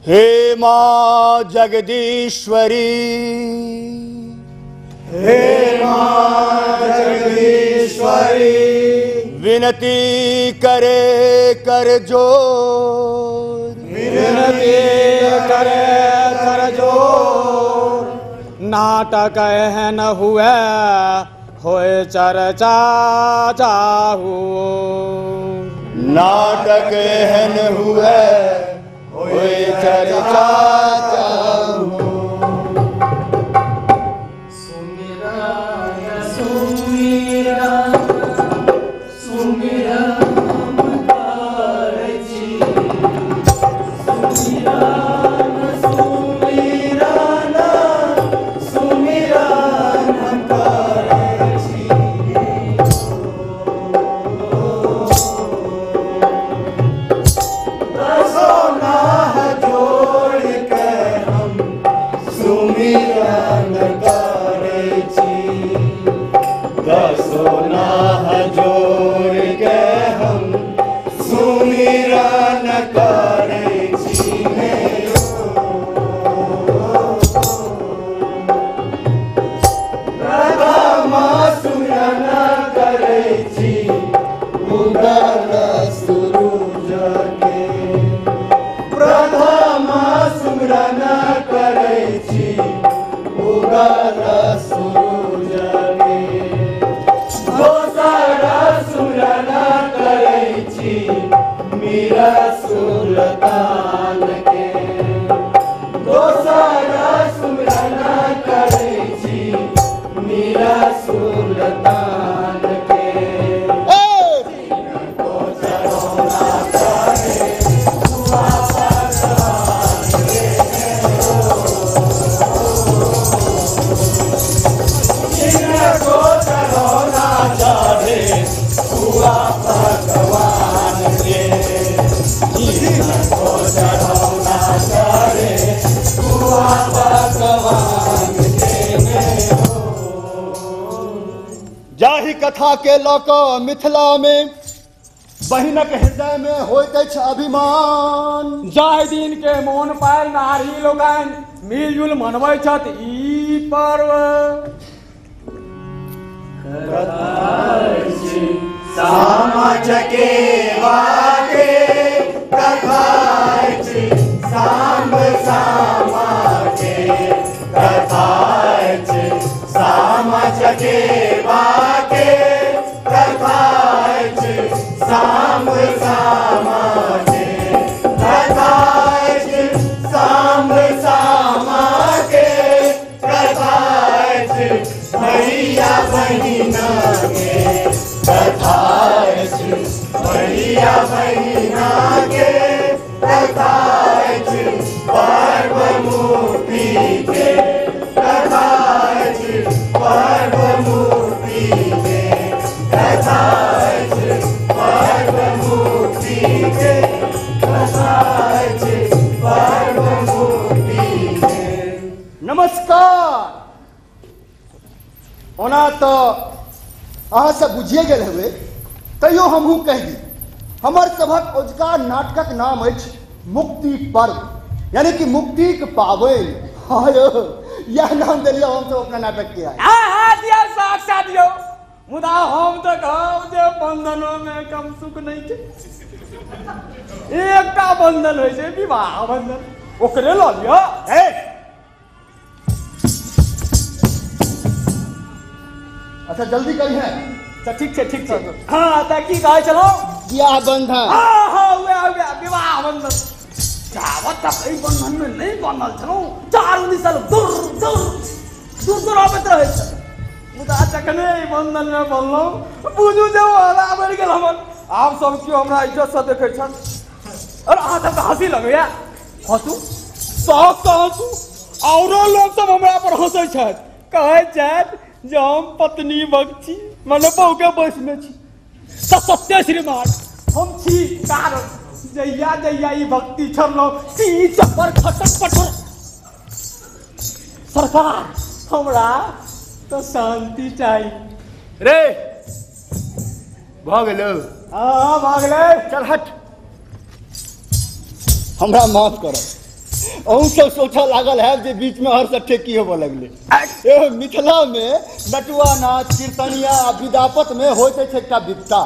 हे माँ जगदीश्वरी, हे माँ जगदीश्वरी, विनती करे कर जोर, विनती करे कर जोर। नाटक एहन हुए होए चर्चा चाहू, नाटक एहन हुए होए चर्चा चाहू। जाहि कथा के लौक मिथिला में बहिनक हृदय में होइत अछि अभिमान। जाहि दिन के मोन पायल नारी लोगन मिलजुल मनबै छथि ई पर्व। सामा चकेवा के कथा अछि, सांब सामा के कथा अछि, सामा चकेवा के कथा अछि, सांब सामा के कथा अछि, सांब सामा के कथा अछि, भैया बहिना के कथा अछि, भैया बहिना के कथा अछि, पर्व मूर्ति के कथा अछि, पर्व मूर्ति के कथा अछि, पर्व मूर्ति के कथा अछि, पर्व मूर्ति के। नमस्कार। ओना तो अहाँ सब बुझिए गेल हेबै, तैयो हमहूँ कहि दी। हमर सभक ओजका नाटकक नाम अछि मुक्ति पर्व, यानी कि मुक्ति के पावनि। हाँ यौ, यह नाम देलियो हम तो अपना नाटक के आए। हाँ दिया साक्षात दियो, मुदा हम तो कहब जे बंधनों में कम सुख नहीं के। एकटा बंधन होइ छै विवाह बंधन, ओकरे ल लियो। अच्छा जल्दी करी है। ठीक छै। हाँ तो की कहै छलो? बियाह बंधन। हाँ विवाह बंधन। जावत तक एहि बंधन में नहीं बनल छलो, चारू दिस दूर दूर आबैत रहै छै। मुदा जखने एहि बंधन में बनलौ, बुझू जे हला बढ़ि गेल हमर। आब सब केओ हमरा इज्जत से देखै छथि। और अहाँ सबके हंसी लगैया? हंसू, शौक से हंसू। औरो लोग सब हमरा पर हंसै छथि, कहै छथि जे हम पत्नी भक्त छी, मने बहू के बस में छी। सत्य श्रीमान, हम छी कारण जहिया जहिया ई भक्ति छलौ पीठ पर खटक पटक। सरकार हमरा तो शांति चाहिए रे। भाग लो। हाँ भाग ले। चल हट। हमरा माफ करो, अहूँ सब सोचा लागल है जे बीच में हर सट्ठे की होबे लगले। एहो मिथिला में नटुआ नाच कीर्तनिया विदापत में होते छे एकटा विपता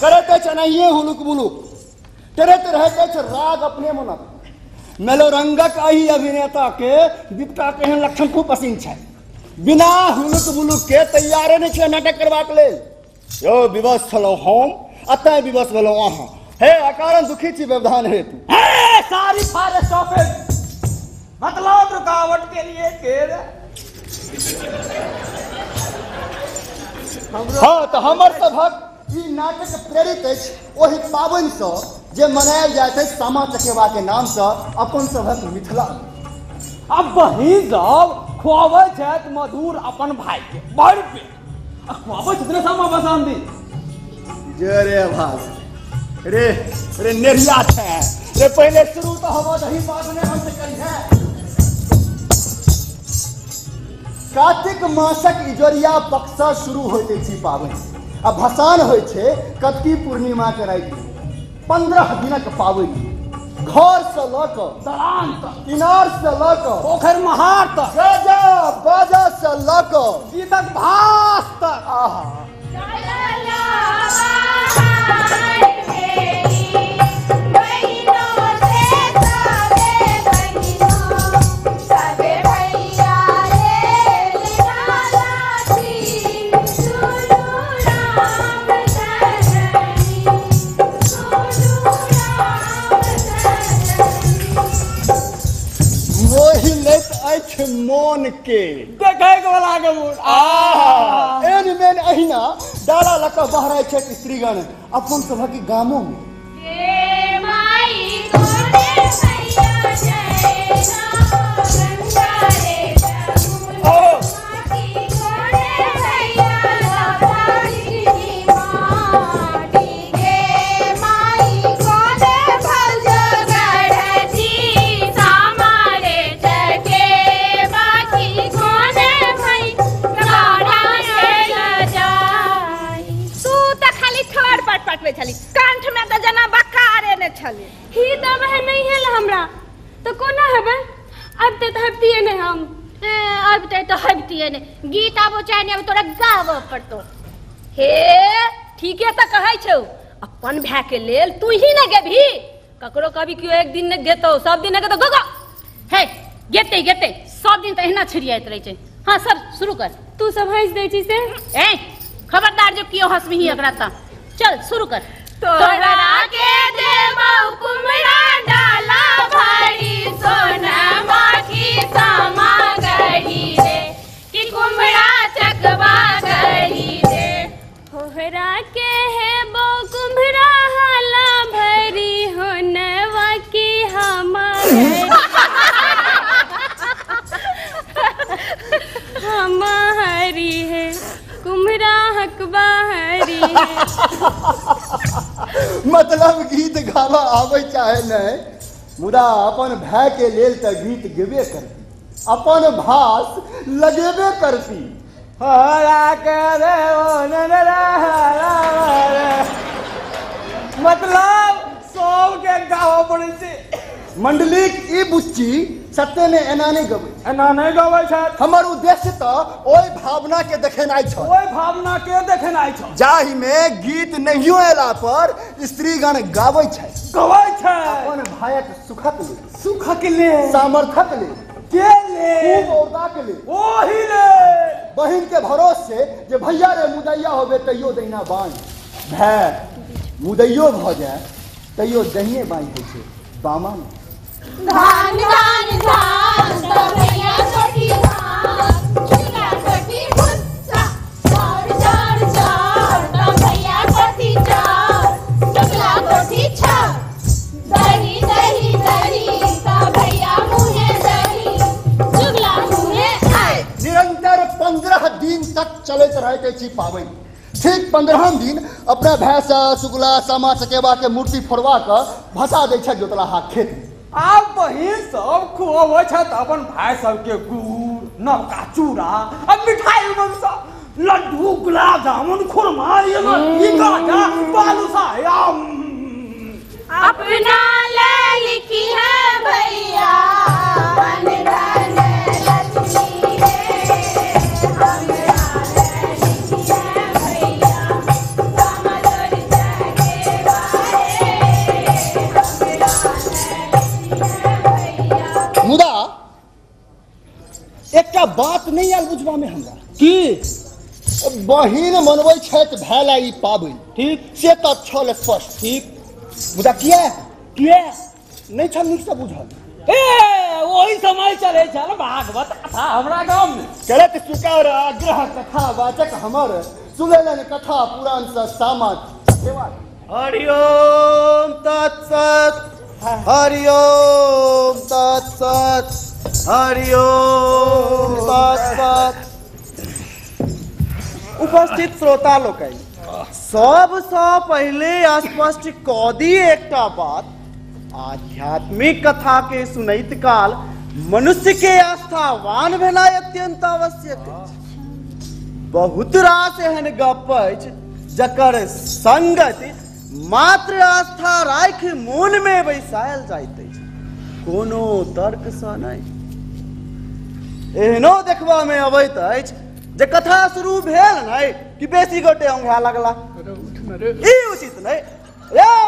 करते छ नहीं हुलुक बुलुक तेरे रहते छ राग अपने मनक मेलोरंगक अही अभिनेता के विपता केहन लक्षण खूब पसीन छै बिना हुलुक बुलुक के तैयारे नहीं छे नाटक करबाक लेल। यो विवश छलौ हम अतः विवश भेलौ अहाँ हे अकारण दुखी छी व्यवधान हेतु। हे सारी फारे स्टॉपेज मतलब रुकावट के लिए केर हाँ तो हमर सभक ई नाटक प्रेरित अछि ओहि पावनि सँ जे मनायल जाइत अछि सामा चकेवा के नाम सँ अपन सभक मिथिला। अब वही सब खुआवे छथि मधुर अपन भाई के बड़ पे खुआवे छथि सामा बसांदी जे रे भास रे रे नेरिया छै रे पहले शुरू तो हवा दही बाद में हम से करी है। कार्तिक मासक इजोरिया पक्ष शुरू होते छी पावनि आ भसान होइ छै कत्की पूर्णिमा के राति 15 दिनक पावनि घर से ल क दलान तक इनार से ल क पोखर महार तक गजा बाजा से ल क गीतक भास तक आहा मन के देखे के वाला के मूड एन मेन अहिना डाला लक बहराय छै स्त्रीगण अपन सभक गामों में ए माई कोने भैया जय गंगा रे माटी कोने भैया पानी माटी गे माई कोने भज गढ़ती सामारे जके बाकी कोने भई गाड़ा रे जाई तू त खाली थोड़ पट में छली कंठ में त जना बकारे ने छली ही त वह नहीं है हमरा तो कोना हेबे अब ते हबतिए ने हम अब तो हबतिए ने गीत आबो चाहे ने तोरा गाव पड़तो हे ठीके त कहै छौ अपन भै के लेल तू ही न गेभी ककरो कभी क्यों एक दिन ने गेतो सब दिन ने गेतो गो हे गेते गेते सब दिन त एहना छिड़ियात रह छै। हां सर शुरू कर तू सब हंस दै छी से ए खबरदार जो कियो हंसबही एकरा त चल शुरू कर। तोरा के देबौ कुमरा डाला भारी सोना माखी सामा गढ़ी रे कि कुमरा चकवा गढ़ी रे होहरा के हेबो कुम्हरा हाला भरी होनवा की हमारी है कुम्हरा हकबा हरी है। मतलब गीत गावा आवे चाहे नहीं मुदा अपन भाई के लेल त गीत गेबे करती अपन भास लगेबे करती। हरा के रे मतलब सब के गावा पड़े छै मंडलिक ई बुच्ची सत्य में एना नहीं गबै एना नहीं गावे छै हमर उद्देश्य त ओई भावना के देखेनाइ छ ओई भावना के देखेनाइ छ जाहि में गीत नहियो एला पर स्त्रीगण गाबै छै गावे छै अपन भायक सुखक ले सामर्थक ले के ले खूब औरदा के ले ओही ले बहिन के भरोसे जे भैया रे मुदैया होबे तैयो दैना बाई भाई मुदैयो भ जाए तैयो दहिने बाई होइ छै बामा में धान धान धान भैया छोटी धान चुला छोटी भुस्सा चार चार चार भैया छोटी चार चुला छोटी चार दही दही दही भैया मुहे दही चुगला मुहे आए। निरंतर 15 दिन तक चलते रहते छी पाबनि ठीक 15 दिन अपना भैंसा सुगला सामा चकेवा के मूर्ति फोड़वा के भसा दै छै जोतलाहा खेत में। आप बहिन सब खुआवे छत अपन भाई सब के गुड़ नवका चूड़ा अब मिठाई में सब लड्डू गुलाब जामुन खुरमा ये गाजा बालूशाही अपना ले लिखी है भैया बात नहीं आयल बुझबा में हमरा की बहिन मनबै छथि भेला ई पाबनि ठीक से तऽ छल स्पष्ट ठीक मुदा किया किए नहीं छल नीक से बुझल ए वही समय चले छल भागवत कथा हमरा गांव में करत सुकार आग्रह कथा वाचक हमर सुनलन कथा पुराण से सामत हरिओम तत्सत हरिओम तत्सत हरिओम तत्सत। उपस्थित श्रोता लोकनि सबसँ पहले स्पष्ट कऽ दी एकटा बात, आध्यात्मिक कथा के सुनैत काल मनुष्य के आस्थावान भेनाइ अत्यंत आवश्यक अछि। बहुत रास एहन गप अछि जकर संगति मात्र आस्था राखि मोन में बैसायल जाइत अछि, कोनो तर्क सँ नहि। एहनो देखबा में अबैत अछि जे कथा शुरू भेल नहि कि बेसी गोटे औंघा लगला, ई उचित नहि।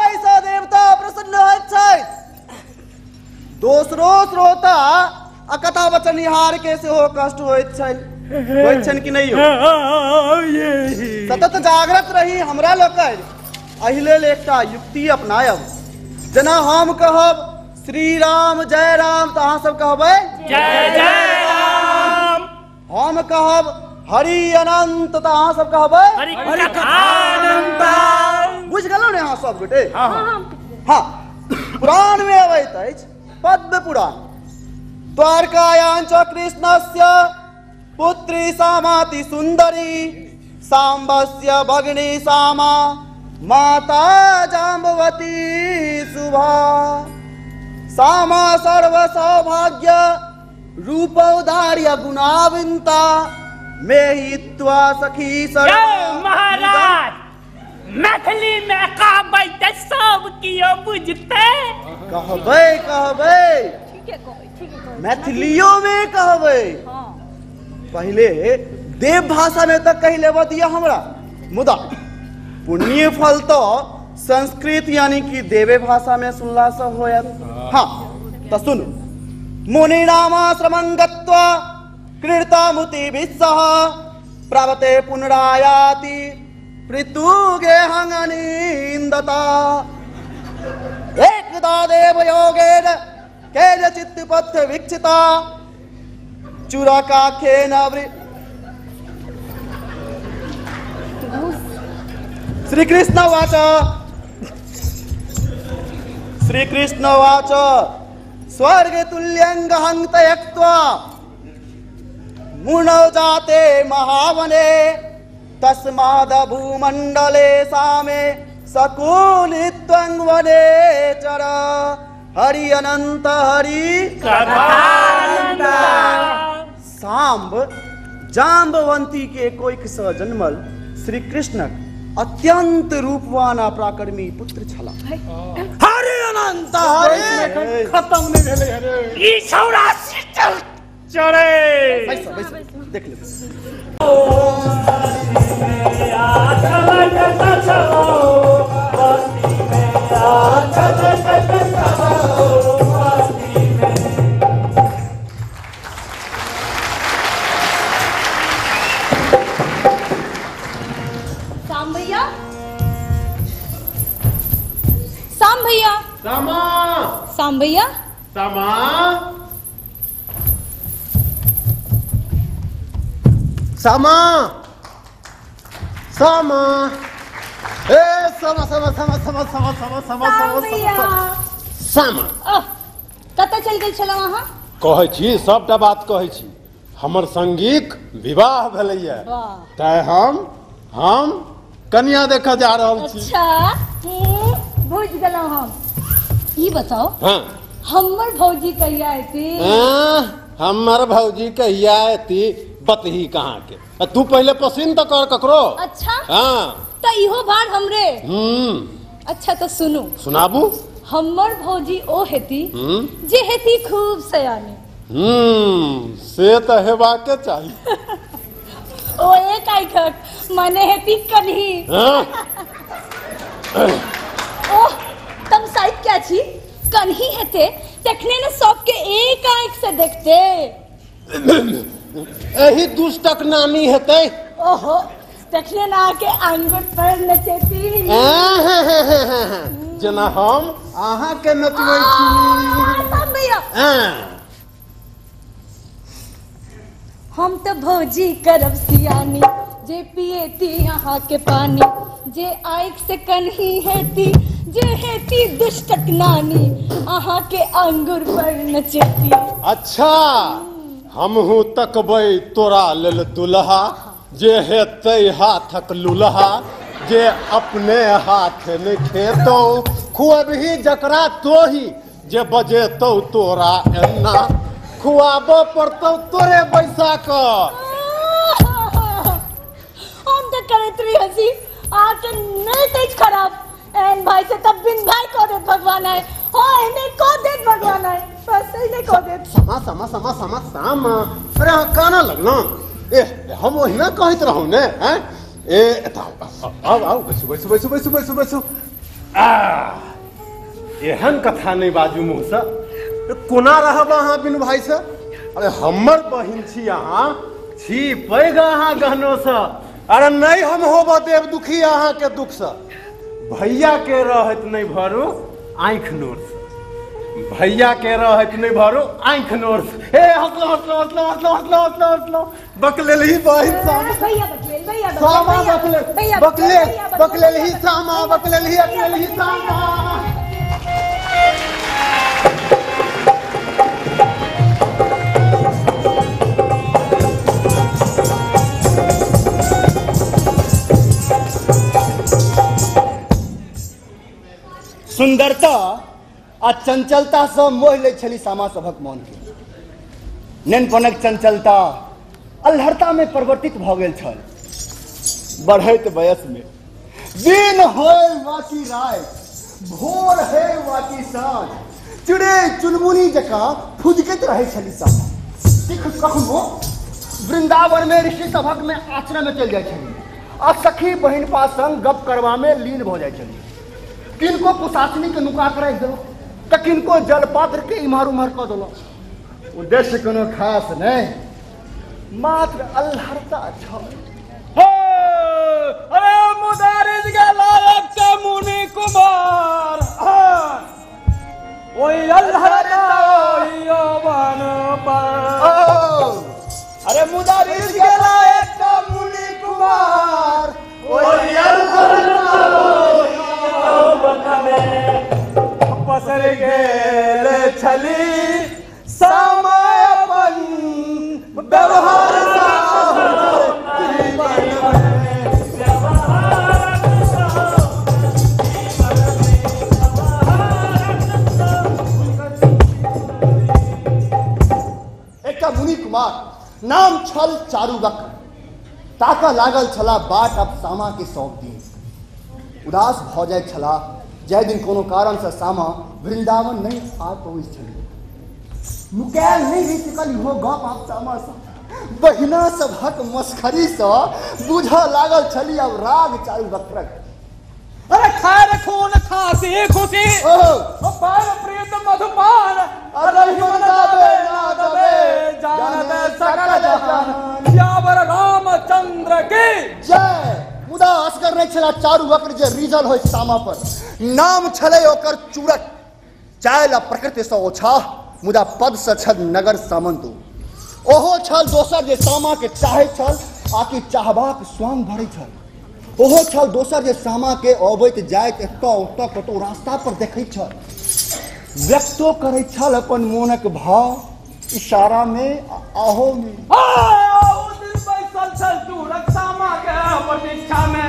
ऐसा देवता प्रसन्न होइत छथि, दोसरो श्रोता आ कथा वचनिहार के सेहो कष्ट होइत छनि कि नहीं हो? सतत जागृत रही हमरा लोकनि एहि लेल एकटा युक्ति अपनायब। जेना हम कहब श्री राम जय राम तऽ अहाँ सब कहबै जय जय राम। हम कहब हरि अनंत तऽ अहाँ सब कहबै हरि अनंत। बुझ गेलौ ने अहाँ सब गोटे? हाँ, पुराण में अबैत अछि पद्म पुराण। द्वारकायां च कृष्णस्य पुत्री सामाति सुंदरी, सांबस्य भगिनी सामा माता जाम्बवती शुभा, सामा सर्व सौभाग्य रूपौदार्य गुणाविंता, मेहित्वा सखी सर्व। महाराज मैथिली में कहबै तऽ सब कियो बुझतै। कहबै मैथिलियों में कहबै। पहले देव भाषा में तक कही लेबऽ दिया हमरा, मुदा पुण्य फल तो संस्कृत यानी कि देवे भाषा में सुनला से होयत। हाँ तो सुन, मुनि नामाश्रमं गत्वा कृतामुति विस्सह, प्रवते पुनरायाति पृथुगेहंगनिंदता, एकदा देव योगेन केनचित् पथ वीक्षिता, चुरकाखेन श्री कृष्ण वाच स्वर्ग तुल्यं गहं त्यक्त्वा मुनौ जाते महावने, तस्माद् भूमंडले सामे सकुलित्वं वने चर, हरि अनंत हरि कथानंद। सांब जाम्बवंती के कोइख सँ जन्मल श्री कृष्णक अत्यंत रूपवान आ प्राकर्मी पुत्र छला। हरि अनंत हरि खत्म नहीं भेलै हरे ई छौरा सीटल चढ़े। बैस देख ले। साम भैया सामा साम भैया सामा सामा सामा ए सामा सामा सामा सामा सामा सामा सामा साम भैया सामा कतऽ चल गेल छलौ अहाँ? कहै छी सबटा बात कहै छी। हमर संगीक विवाह भेलैया, तैं हम कन्या देखऽ जा रहल छी। अच्छा बुझ गेलौ हम। ई बताओ हाँ हमर भौजी कहिया एती? हमर भौजी कहिया एती बतही कहाँ के? तू पहले पसंद तो कर ककरो। अच्छा हाँ तो इहो बार हमरे। अच्छा तो सुनू सुनाबू। हमर भौजी ओ हेती जे हेती खूब सयानी। से तो हेबाके चाही। ओ एक आइखक माने हेती कन्ही। ओह तुम साइड क्या छी? कन्ही हेते तखने न सबके एक आंख से देखते। यही दुष्टक नानी हेतै। ओहो देखले ना के आंगन पर नचेती जेना हम अहाँ के नचबै छी। भैया हाँ। हम तो भौजी करब सियानी जे पिएती यहाँ के पानी जे आँख से कन्ही हेती जे हेती दुष्टक नानी अहाँ के अंगूर पर नचेती। अच्छा हमहू तकबै तोरा लेल दुल्हा जे हेतै हाथक लुल्हा जे अपने हाथ में खेतौ खुअबही जकरा तोही जे बजेतौ तोरा एना खुआबो पड़तौ तोरे बैसा क। हम तो करत रही हंसी आके नहीं तेज खराब एन भाई से तब बिन भाई को दे भगवान है हाँ इन्हें को दे भगवान है बस इन्हें को दे समा समा समा समा सामा। अरे हाँ काना लगना ए हम वही ना कहत रहूं ने हैं ए आओ आओ बैसु बैसु बैसु बैसु बैसु बैसु एहन कथा नहीं बाजू मुँह से कोना रहब अहाँ बिन भाई से। अरे हमर बहिन छी अहाँ छी पैघ अहाँ गहनो से। अरे नहीं हम होब देव दुखी अहाँ के दुख से। भैया के रहत नहीं भरू आँख नोर से भैया के रहत नहीं भरू आँख नोर से। हे हंसलो हंसलो हंसलो हंसलो हंसलो हंसलो हंसलो बकलेल ही बहिन सामा सामा बकलेल ही सामा बकलेल ही सामा। सुंदरता आ चंचलता से मोह ले छली सामा सभक मन के। नेनपनक चंचलता अल्हरता में परिवर्तित भ गेल छल। बढ़ैत वयस में दिन होय वाकी रात भोर है वाकी साँझ चिड़े चुनमुनी जकाँ फुदकैत रहै छली सामा। कखनो वृंदावन में ऋषि सभक में आश्रम में चल जाय छली आ सखी बहिन पास संग गप करवा में लीन भ जाय छली। किनको कुशासनी के नुका के रख दिलो तो किनको जल पात्र के इम्हर उम्हर कऽ दिलो। उद्देश्य कोनो खास नहीं मात्र अल्हरता छल। अरे मुदारिज के लायक के मुनि कुमार ओई अल्हरता ओई यौवन पर। अरे मुदारिज के लायक के मुनि कुमार ओई अल्हरता पसर गेल छली समापन व्यवहार एक मुनि कुमार नाम छल चारुवक्र ताका लागल छला बाट अब सामा के सौंप दी। उदास भ जाय छला जय दिन कोनो कारण से सामा वृंदावन नहीं आ पहुँच छली। मुकैल नहीं रही सकल हो गप आप सामा से बहिना सभक मस्खरी से बुझा लागल छली अब राग चारुवक्रक। अरे खैर खून खासी खुशी पर प्रीत मधुपान अरे ना दबे जानते सकल जहान यावर रामचंद्र की जय। मुदा असगर नहीं छला चारुवक्र जे रिजल होय सामा पर नाम छले ओकर चूरक चायल प्रकृति से ओछा मुदा पद से छल नगर सामंत। ओहो छल दोसर जे सामा के चाहे छल आकि चाहबाक स्वांग भरे छल। ओहो छल दोसर जे सामा के अबैत जाइत एतऽ ओतऽ कतौ रास्ता पर देखै छल व्यक्तो करै छल अपन मोनक भाव इशारा में आहो में। बैसल छल चूरक सामा के प्रतीक्षा में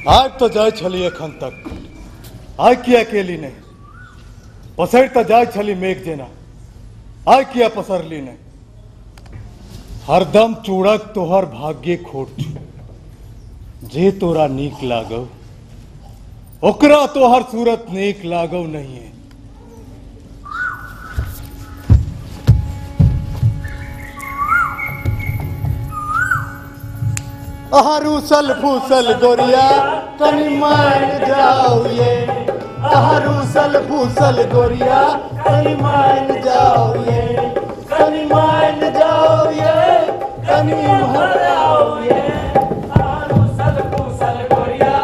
आज तो जाय छली एखन तक आय किया अकेली नहीं पसर तो जाय छली मेघ जेना आय किया पसरली नहीं हरदम चूड़क तोहर भाग्य खोट छु जे तोरा नीक लागो ओकरा तोहर सूरत नीक लागो नहीं है। रूसल फूसल गोरिया कनी मान जाओ ये रूसल फूसल गोरिया कनी मान जाओ ये कनी मान जाओ ये कनी मान जाओ ये रूसल फूसल गोरिया।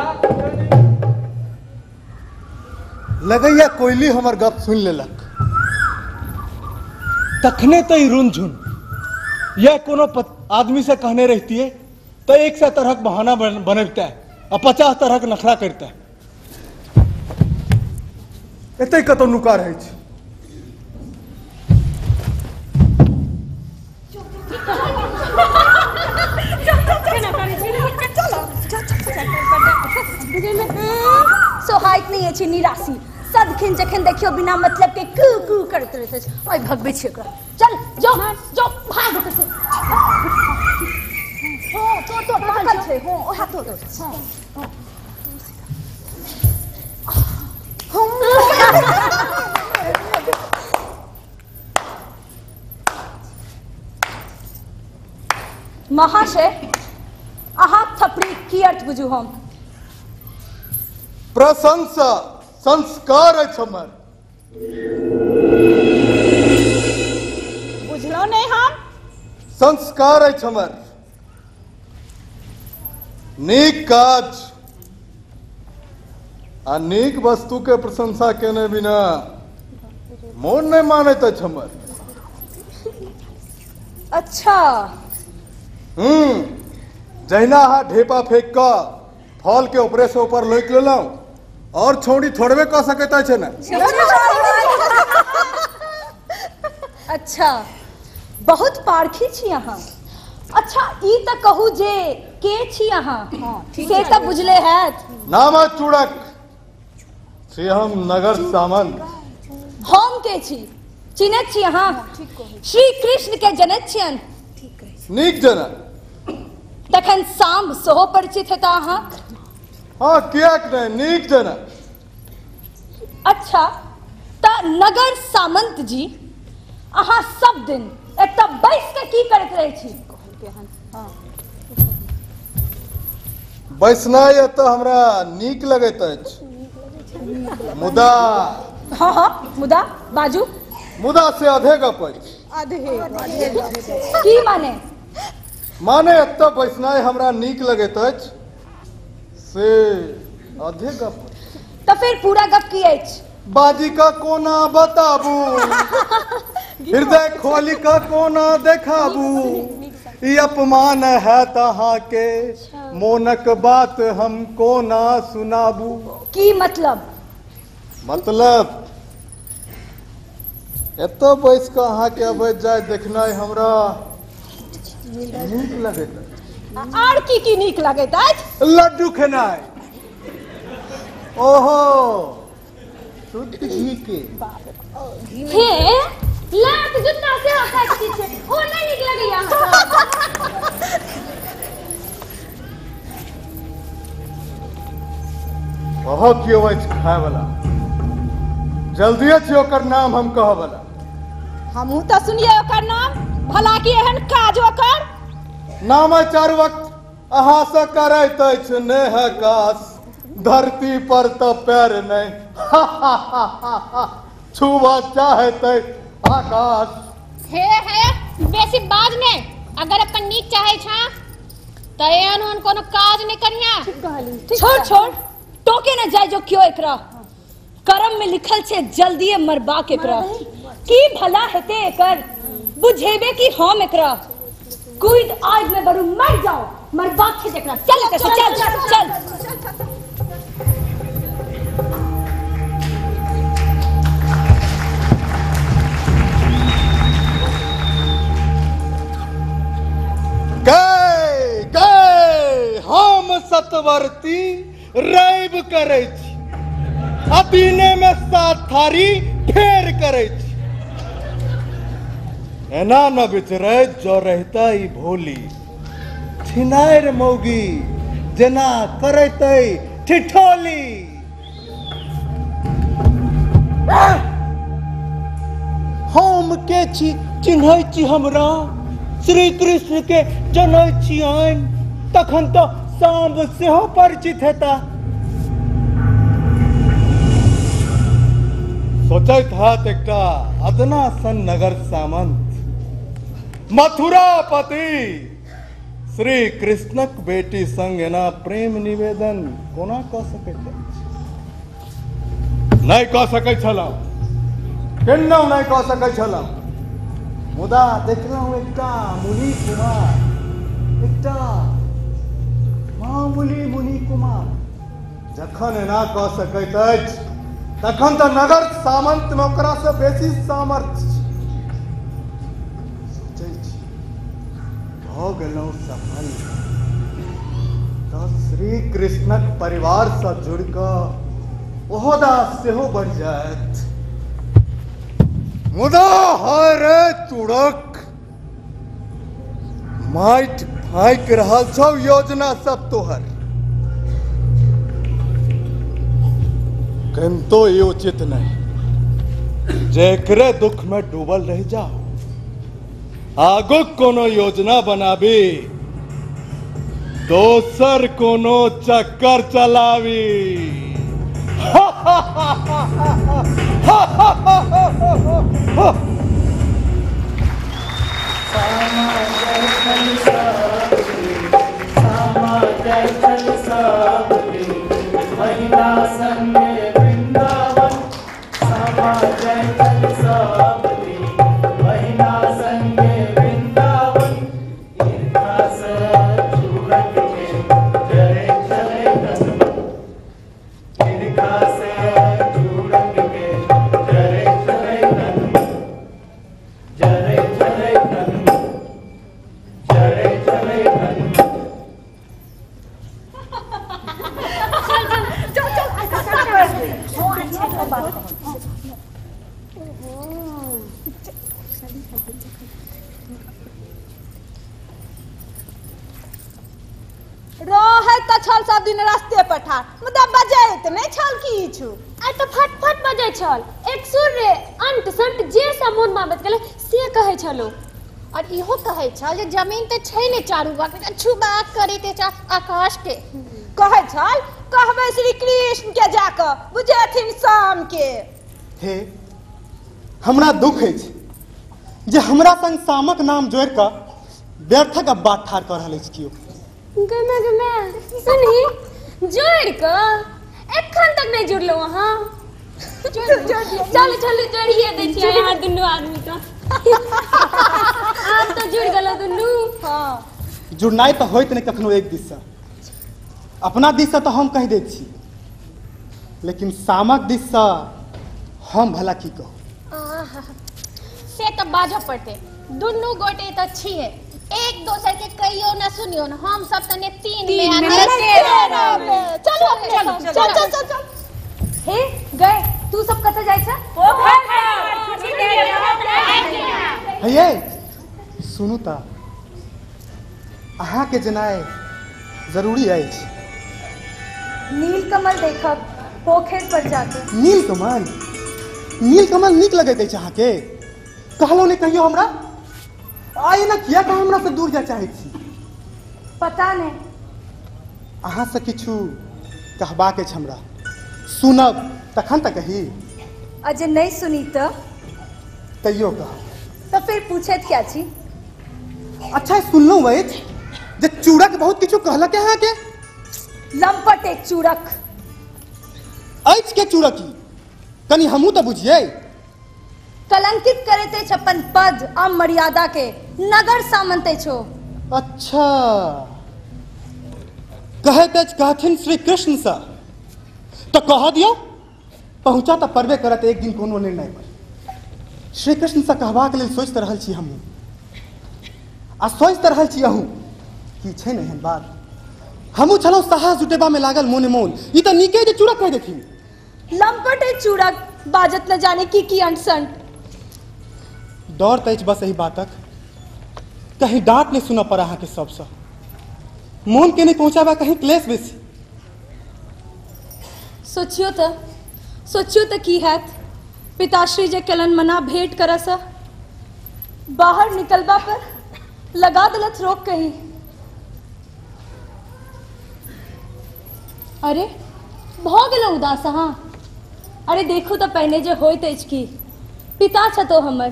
लगैया कोयली हमर गप सुन लेलक तखने तो रुन झुन यह कोनो आदमी से कहने रहती है तो 100 तरह बहाना बनता है और 50 तरह के नखरा करता है। एते कतौ नुका रहे छी। सोहाइत नहीं है निराशी सदखिन जखन देखियो बिना मतलब के कू कू करते रहते छै ओय भगबे छै ओकरा। चल जो जो भाग ओतय से तो भागल छै हो ओहा तो महाशय अहाँ थपड़ी की अर्थ बुझू हम प्रशंसा संस्कार है हमर बुझलो नहीं हम संस्कार है हमर नीक काज आ नीक वस्तु के प्रशंसा केने बिना मोन नहीं माने तो हमर। अच्छा जहिना हा ढेपा फेंक का फल के ऊपरे से ऊपर लोक लेलौ और छोड़ी थोड़बे कह सकता है ना। अच्छा बहुत पारखी छी अहाँ। अच्छा ई त कहू जे के छी अहाँ से त बुझले हैत। नाम चूड़क से हम नगर सामंत। हम के छी चिन्हैत छी अहाँ श्री कृष्ण के जनैत छियन। नीक जना तखन सांब सेहो परिचित हेता अहाँ। हाँ कियाक नहीं नीक जना। अच्छा त नगर सामंत जी अहाँ सब दिन एतऽ बैस के की करैत रहे छी। बैसनाइ एतऽ हमरा नीक लगैत अछि मुदा हाँ हाँ मुदा बाजू मुदा से अधे गप अछि। की माने माने एतऽ बैसनाइ हमरा नीक लगैत अछि से अधे गप। तो फिर पूरा गप की अछि। बाजी का कोना बताबू हृदय खोली का कोना देखाबू ई अपमान है तहाँ के मोनक बात हम कोना सुनाबू। की मतलब एतऽ बैस के अहाँ के अबैत जाय देखनाइ हमरा नीक लगैत अछि। आर की नीक लगैत अछि। लड्डू खेनाइ ओहो शुद्ध घी के। हे लात जुत्ता से खाइ छी छै ओ नहीं नीक लगैया हमरा। ओहो कियो अछि खाय वाला जल्दिए छी ओकर नाम हम कहब वाला। हमहू तो सुनिए ओकर नाम भला की एहन काज ओकर नाम चारू वक्त अहाँ से करैत अछि नेह काश धरती पर तो पैर नहीं छुआ चाहत आकाश। हे बेसी बाज ने अगर अपन नीक चाहे छा त एहन कोनो काज नहीं करिया। छोड़ छोड़ टोके न जाय जो क्यों एकरा करम में लिखल छे जल्दी मरबा के एकरा की भला हेते एकर बुझेबे कि हम एकरा कूद आज में बरू मर जाओ मरबा छे एकरा। चल कैसे चल चल, चल। गए हम सतवर्ती रैब करे छी, आ दिने में 7 थारी फेर करे छी। एना न बिचरे जो रहता ई भोली छिनार मौगी जना करते ठिठोली। हम के छी चिन्है छी हमरा, श्री कृष्ण के जनै छियनि, तखन तो सांब सेहो परिचित हेता। सोचैत हाथ एकटा अदना सन नगर सामंत मथुरापति श्री कृष्णक बेटी संग एना प्रेम निवेदन कोना कऽ सकैत अछि? नहीं कऽ सकैत छलहुँ, केन्नहु नहीं कऽ सकैत छलहुँ। मुदा देखलहुँ एकटा मुनि कुमार, एकटा मामूली मुनि कुमार जखन एना कऽ सकैत अछि तखन तऽ नगर सामंत में ओकरा से बेसी सामर्थ्य छै। सोचै छी भऽ गेलहुँ सफल तऽ श्री कृष्णक परिवार से जुड़ि कऽ ओहदा सेहो बढ़ि जायत। मुदा हाय रे चूड़क, माटि फाँकि रहल छौ योजना सब तोहर। किंतु ये उचित नहीं जे एकरे दुख में डूबल रह जाओ, आगुक कोनो योजना बनाबी, दोसर कोनो चक्कर चलावी। रहै तऽ छल सब दिन रास्ते पर ठाड़, मुदा बजैत नहीं छल किछु। आइ तऽ फटफट बजै छल, एक सुर रे अंट संट जे सब मोन माबैत गेलै से कहै छलो। और इहो कहै छल जे जमीन तऽ छै ने चारू बगल, छुबा करैते छ आकाश के। कहै छल कहबै श्री कृष्ण के जाकऽ बुझेथिन शाम के। हे हमरा दुख अछि जे हमरा संग शामक नाम जोड़ि कऽ व्यर्थक बात ठाड़ कऽ रहल अछि कियो। गमे गमे सुनही जोड़ कऽ एखन तक नहीं जुड़लो अहाँ। चल चल जोड़िए दै छियै यहाँ दुनू आदमी का। आब तो जुड़ गेलो दुनू। हाँ जुड़नाइ तऽ होइत नहीं कखनो एक दिस से, अपना दिस से तो हम कह दै छी, लेकिन शामक दिस से हम भला की कहू। से तो बाजो पड़ते, दुनू गोटे तो छिए, एक दोसर के कहियो न सुनियो न, हम सब तने तीन में चलो चलो चल चल चल। हे गए तू सब कतऽ जाइ छ? हे सुनू तऽ अहाँ के जेनाइ जरूरी अछि। नीलकमल देखब पोखर पर जाके। नीलकमल? नीलकमल नीक लगैत अछि अहाँके? कहलहुँ नहीं कहियो हमरा, आइ ना किया कहाँ हमरा से दूर जाय चाहै छी? पता नहीं। अहाँ से किछु कहबाक अछि हमरा, सुनब तखन तऽ कही। अजे नहीं सुनी तो तैयो कहब। तो फिर पूछत क्या छी? अच्छा सुनलहुँ अछि जे चूड़क बहुत किछु कहलक अहाँ के। लंपट एक चूड़क अछि के चूड़की, कनी हमहूँ तऽ बुझिए। कलंकित करते छप्पन पद आ मर्यादा के नगर सामंते छो। अच्छा कहैत अछि कहथिन श्री कृष्ण से, तो कह दियो, पहुँचा तो परबे करत एक दिन कोनो निर्णय पर। श्री कृष्ण से कहबाक लेल सोचि रहल छी हमहूँ, आ सोचि रहल छी अहूँ कि छै ने एहन बात। हमू छलौ साहस जुटेबा में लागल मोने मोन ई त नीके जे चूड़क कह देखी लंपट है चूड़क बाजत न जाने की अनसन। डर तैच बस यही बातक कहीं डांट नहीं सुना पड़ा अहाँ के सबसे मोन के नहीं पहुंचाबा कहीं क्लेश बेसी। सोचियो तो की हैत पिताश्री जे कलन मना भेंट करस बाहर निकलबा पर लगा दिलत रोक कहीं। अरे भ गेलो उदास हाँ। अरे देखो तो पहने जे होय तेज की पिता छ तो हमर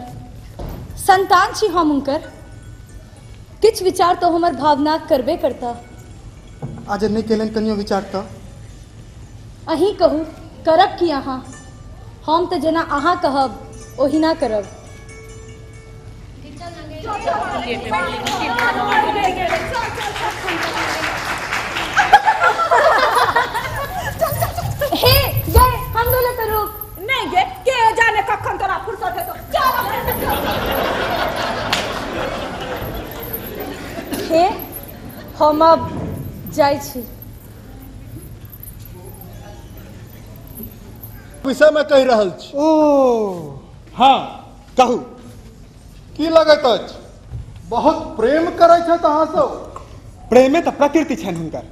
संतान छी हम उनकर किछ विचार तो हमर भावना करबे करता। आज नहीं केलन कनियो विचारता अही कहू करब की अहाँ हम तो जना अहाँ कहब ओही ना करब। हे गए हम दोनों तो रुक नहीं गे के जाने कखन तोरा फुर्सत है तो हे हम अब जाय छी। विषय में कह रहल छी। ओ हाँ कहू की लगत अछि बहुत प्रेम करे छथि अहाँ सब। प्रेमे तो प्रकृति छन हुनकर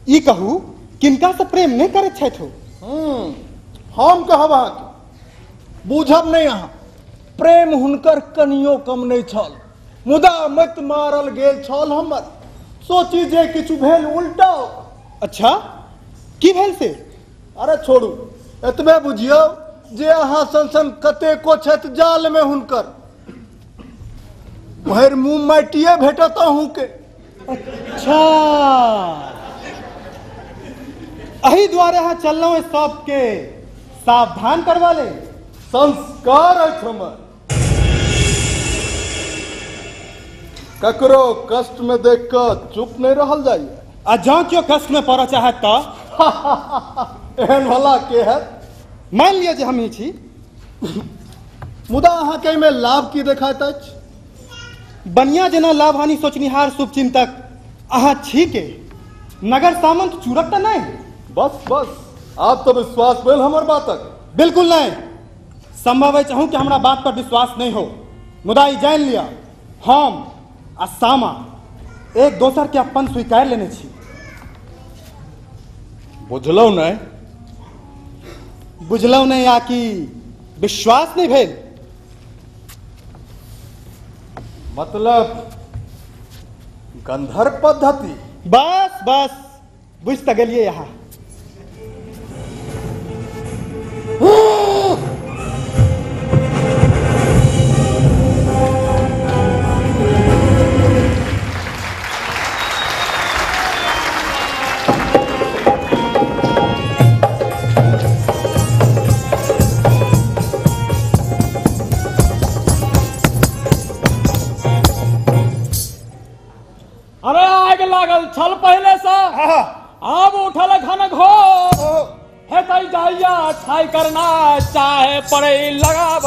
ई कहू किनका से प्रेम नहीं करत छथि हो। हम कहब अहाँके बुझब नहीं अहाँ प्रेम हुनकर कनियो कम नहीं छल मुदा मत मारल गेल छल हमर सोची जे किछु भेल उल्टा। अच्छा की भेल से। अरे छोड़ू एतबे बुझियौ जे अहाँ सन कतेको छथि जाल में हुनकर भरि मुँह माटिए भेटत अहूँ के। अच्छा अही द्वारे यहाँ चल रहा सबके सावधान करवा ले। संस्कार अछि हमर ककरो कष्ट में देख कर चुप नहीं रहल जाइए। आ जौ क्यों कष्ट में पड़ चाहे तो एहन भला के है मान लिया जे हम ही छी मुदा अहाँ के में लाभ की देखाइत अछि। बनिया जना लाभ हानि सोचनिहार शुभ चिंतक अहाँ छी के नगर सामंत चूरक तो नहीं। बस बस आप तो विश्वास भेल हमर बातक। बिल्कुल नहीं संभव है चाहूं कि हमारा बात पर विश्वास नहीं हो मुदा ई जान लिया हम आ सामा एक दोसर के अपन स्वीकार लेने छी। बुझलौ नहीं बुझलौ नहीं या कि विश्वास नहीं भेल। मतलब गंधर्व पद्धति। बस बस बुझ त गेलिए यहाँ अरे आग लागल छल पहले से अब उठल घन घोर है तई जाइया छाई करना चाहे पड़े लगाव।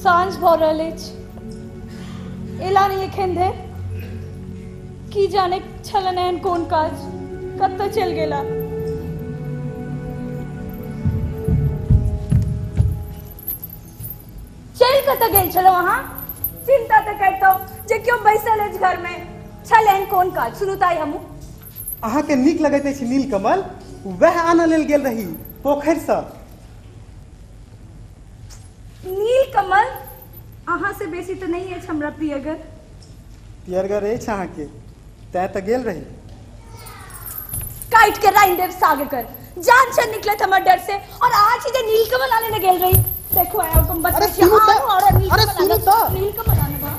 सांझ भ रहल अछि एला नहीं एखन धरि की जाने छलन एहन कोन काज कतऽ चल गेला। चल कतऽ गेल छलो अहाँ चिंता तो करतो जे क्यों बैसल अछि घर में छल एहन कोन काज सुनु ताई हमू। अहाँ के नीक लगैत अछि नीलकमल वह आनऽ लेल गेल रही पोखरि से। नीलकमल अहाँ से बेसी तो नहीं अछि हमरा प्रियगर। पियरगर अछि अहाँ के तै त गेल रही काट के राइन देव साग कर जान से निकले हमर डर से और आज ही जे नीलकमल आने न गेल रही देखो आया तुम बच्चे। अरे सुनो तो अरे सुनो तो नीलकमल आने बा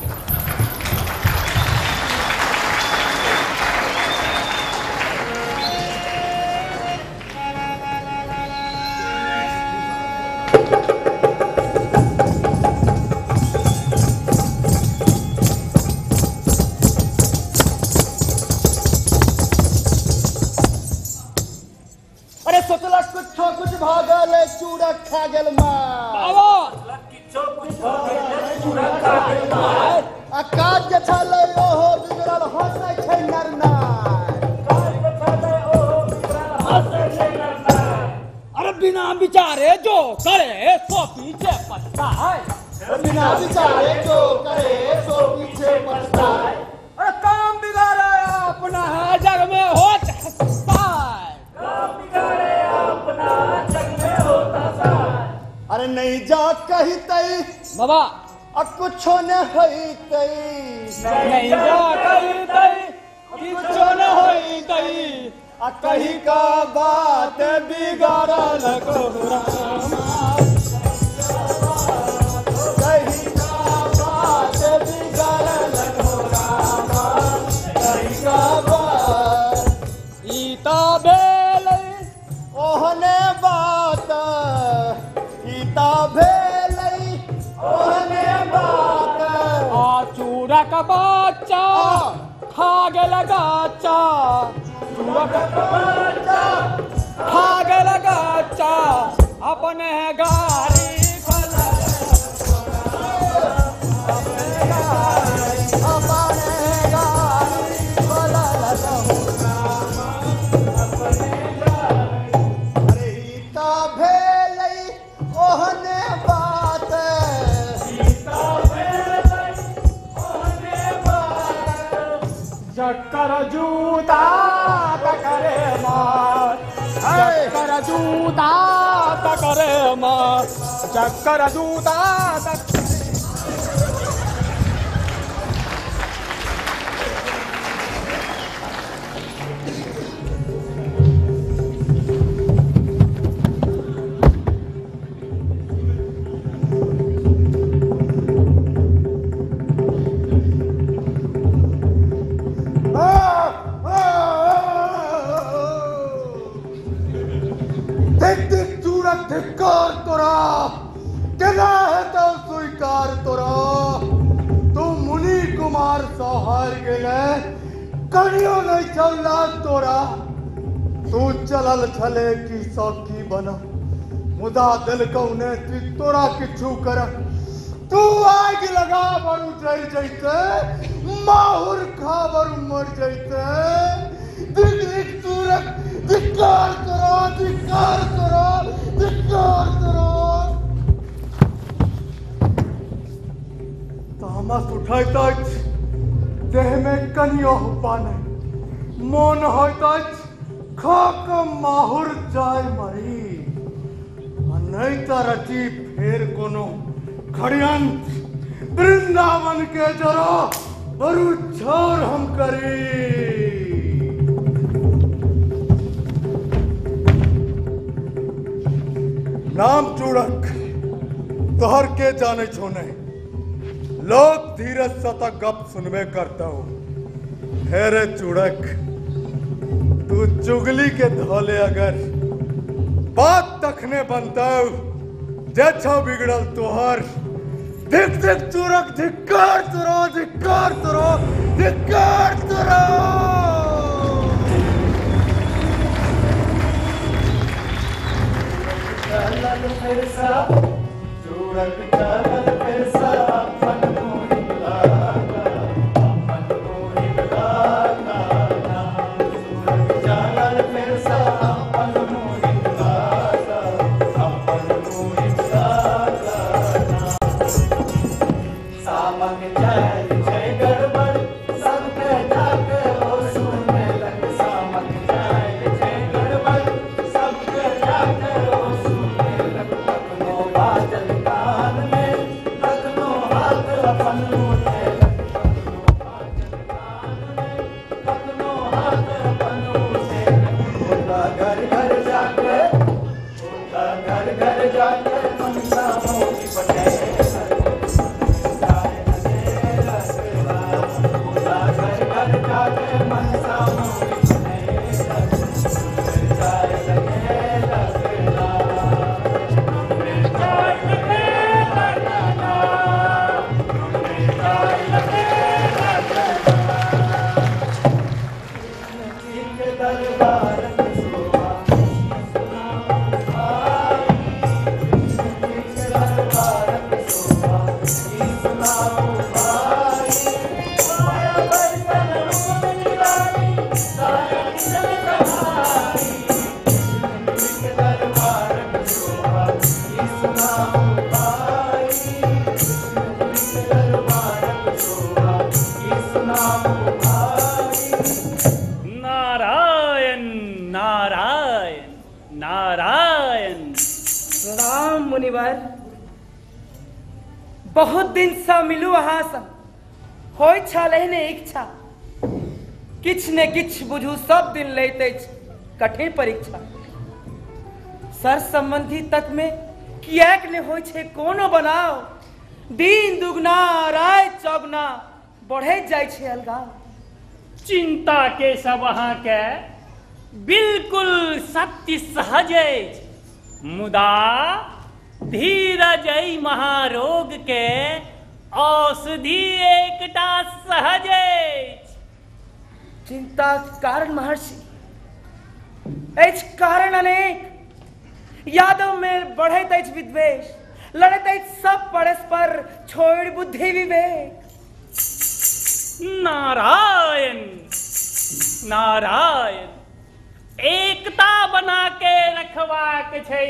चूड़क खा गेल मार आ काज जे छलै ओहो बिगड़ल हंसै छै नर नार। अरे बिना विचारे जो करे सो पीछे पछताए। बिना विचारे जो करे सो पीछे पछताए। अरे काम बिगाड़े अपना है जग में होता है। अरे नहीं जा कही तई बाबा कुछो न होई तई। नहीं जा कही तई कुछो न होई तई। कही का बात बिगाड़ल कोहरामा। कही का बात बिगाड़ल कोहरामा। कही का बात ईता बेल ओहने बात ईता भेल ओहने बात। आ चूड़ा का बच्चा खा गेल गाचा। चूड़ा का बच्चा खा गेल गाचा अपने गाड़ी चक्कर जूता तकरे मार। चक्कर जूता तकरे मार। चक्कर जूता तक धिक्कार तोरा केना है तो स्वीकार तोरा। तू मुनि कुमार सा हार गेले कहियो नहीं चलला तोरा। तू चलल छले की सौकी बना मुदा दिल कौने तोरा किछु कर। तू आग लगा बरू जल जैते माहुर खा बरू मर जैते। दिख दिख सूरत धिक्कार करो धिक्कार करो धिक्कार करो। तामस उठाइत अछि देह में कनियो पाने मोन होइत अछि खा क माहुर जाय मरी। नहीं त रची फेर कोनो खड़ियंत वृंदावन के जरो बरु छोर हम करी। नाम चूड़क तोहर के जाने छो नहीं। लोग धीरज सता गप सुनबे करता हूँ। हेरे चूड़क तू चुगली के धोले अगर बात तखने बनता जे छो बिगड़ल तोहर। धिक धिक चूड़क धिक्कार तोरो धिक्कार तोरो धिक्कार तोरो। चलल फिरसा चूड़क चलल फिरसा मन मोहित लागा मन मोहित लागा। चूड़क चलल फिरसा मन मोहित लागा मन मोहित लागा। सामक जय जय गड़बड़ नारायण नारायण नारायण। प्रणाम मुनिवर। बहुत दिन से मिलू अहाँ से होय छलै ने इच्छा किछ ने किछ बुझू सब दिन लैते कठिन परीक्षा सर संबंधी तक में कियाक ने होय छे कोनो बनाओ दिन दुगना रात चौगना बढ़े जाय छे अलगाव। चिंता के सब अहाँ के बिल्कुल सत्य सहज अछि मुदा धीरज एहि महारोग के औषधि एकटा सहज अछि। चिंता कारण महर्षि अछि कारण अनेक यादव में बढ़ैत अछि विद्वेष लड़ैत अछि सब परस्पर छोड़ बुद्धि विवेक। नारायण नारायण एकता बना के रखबाक छै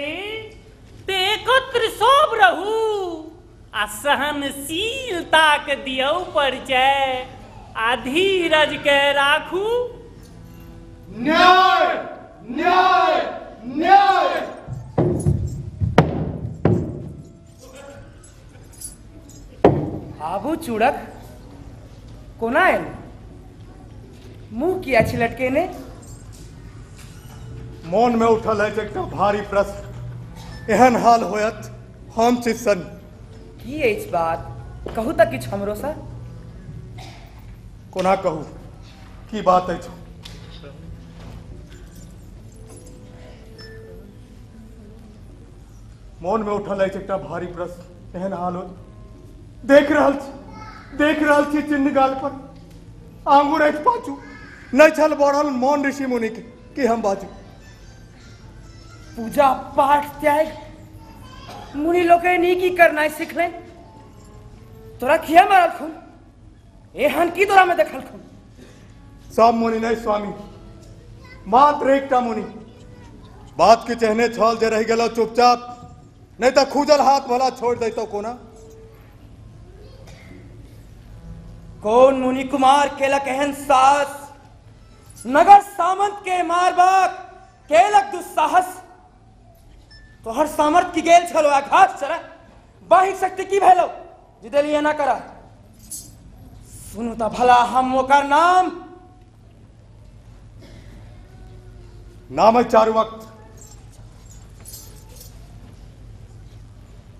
ते एकत्र सब रहू आ सहनशीलता के दियौ परिचय आ धीरज के राखू। न्याय न्याय न्याय। आबू चूड़क कोना आयल मुंह किया छी लटकेने। मन में उठल है एकटा भारी प्रश्न एहन हाल होयत हम चिसन की अछि बात कहू तऽ किछु हमरो सा। कोना कहू की बात अछि। मन में उठल है एकटा भारी प्रश्न एहन हाल होयत देख रहल छी चिन्ह गाल पर आंगुर अछि पाछू नहीं छल बढ़ल मौन ऋषि मुनि के कि हम बाजू। पूजा पाठ त्याग मुनि लोग नीकी करना सीखले तोरा किया मारल खून एहन की तोरा में देखल खून। सब मुनि नहीं स्वामी मात्र एकटा मुनि बात के चहने छल जे रह गेलो चुपचाप नहीं तो खूजल हाथ भला छोड़ देतो कोना। कौन मुनि कुमार केलक एहन साहस नगर सामंत के मारबाक केलक दुस्साहस। तोहर सामर्थ की गेल छलो आघात चरा बाहिक शक्ति की भेलो जिदलिए ना करा। सुनु तो भला हम ओकर नाम नाम है चारु वक्त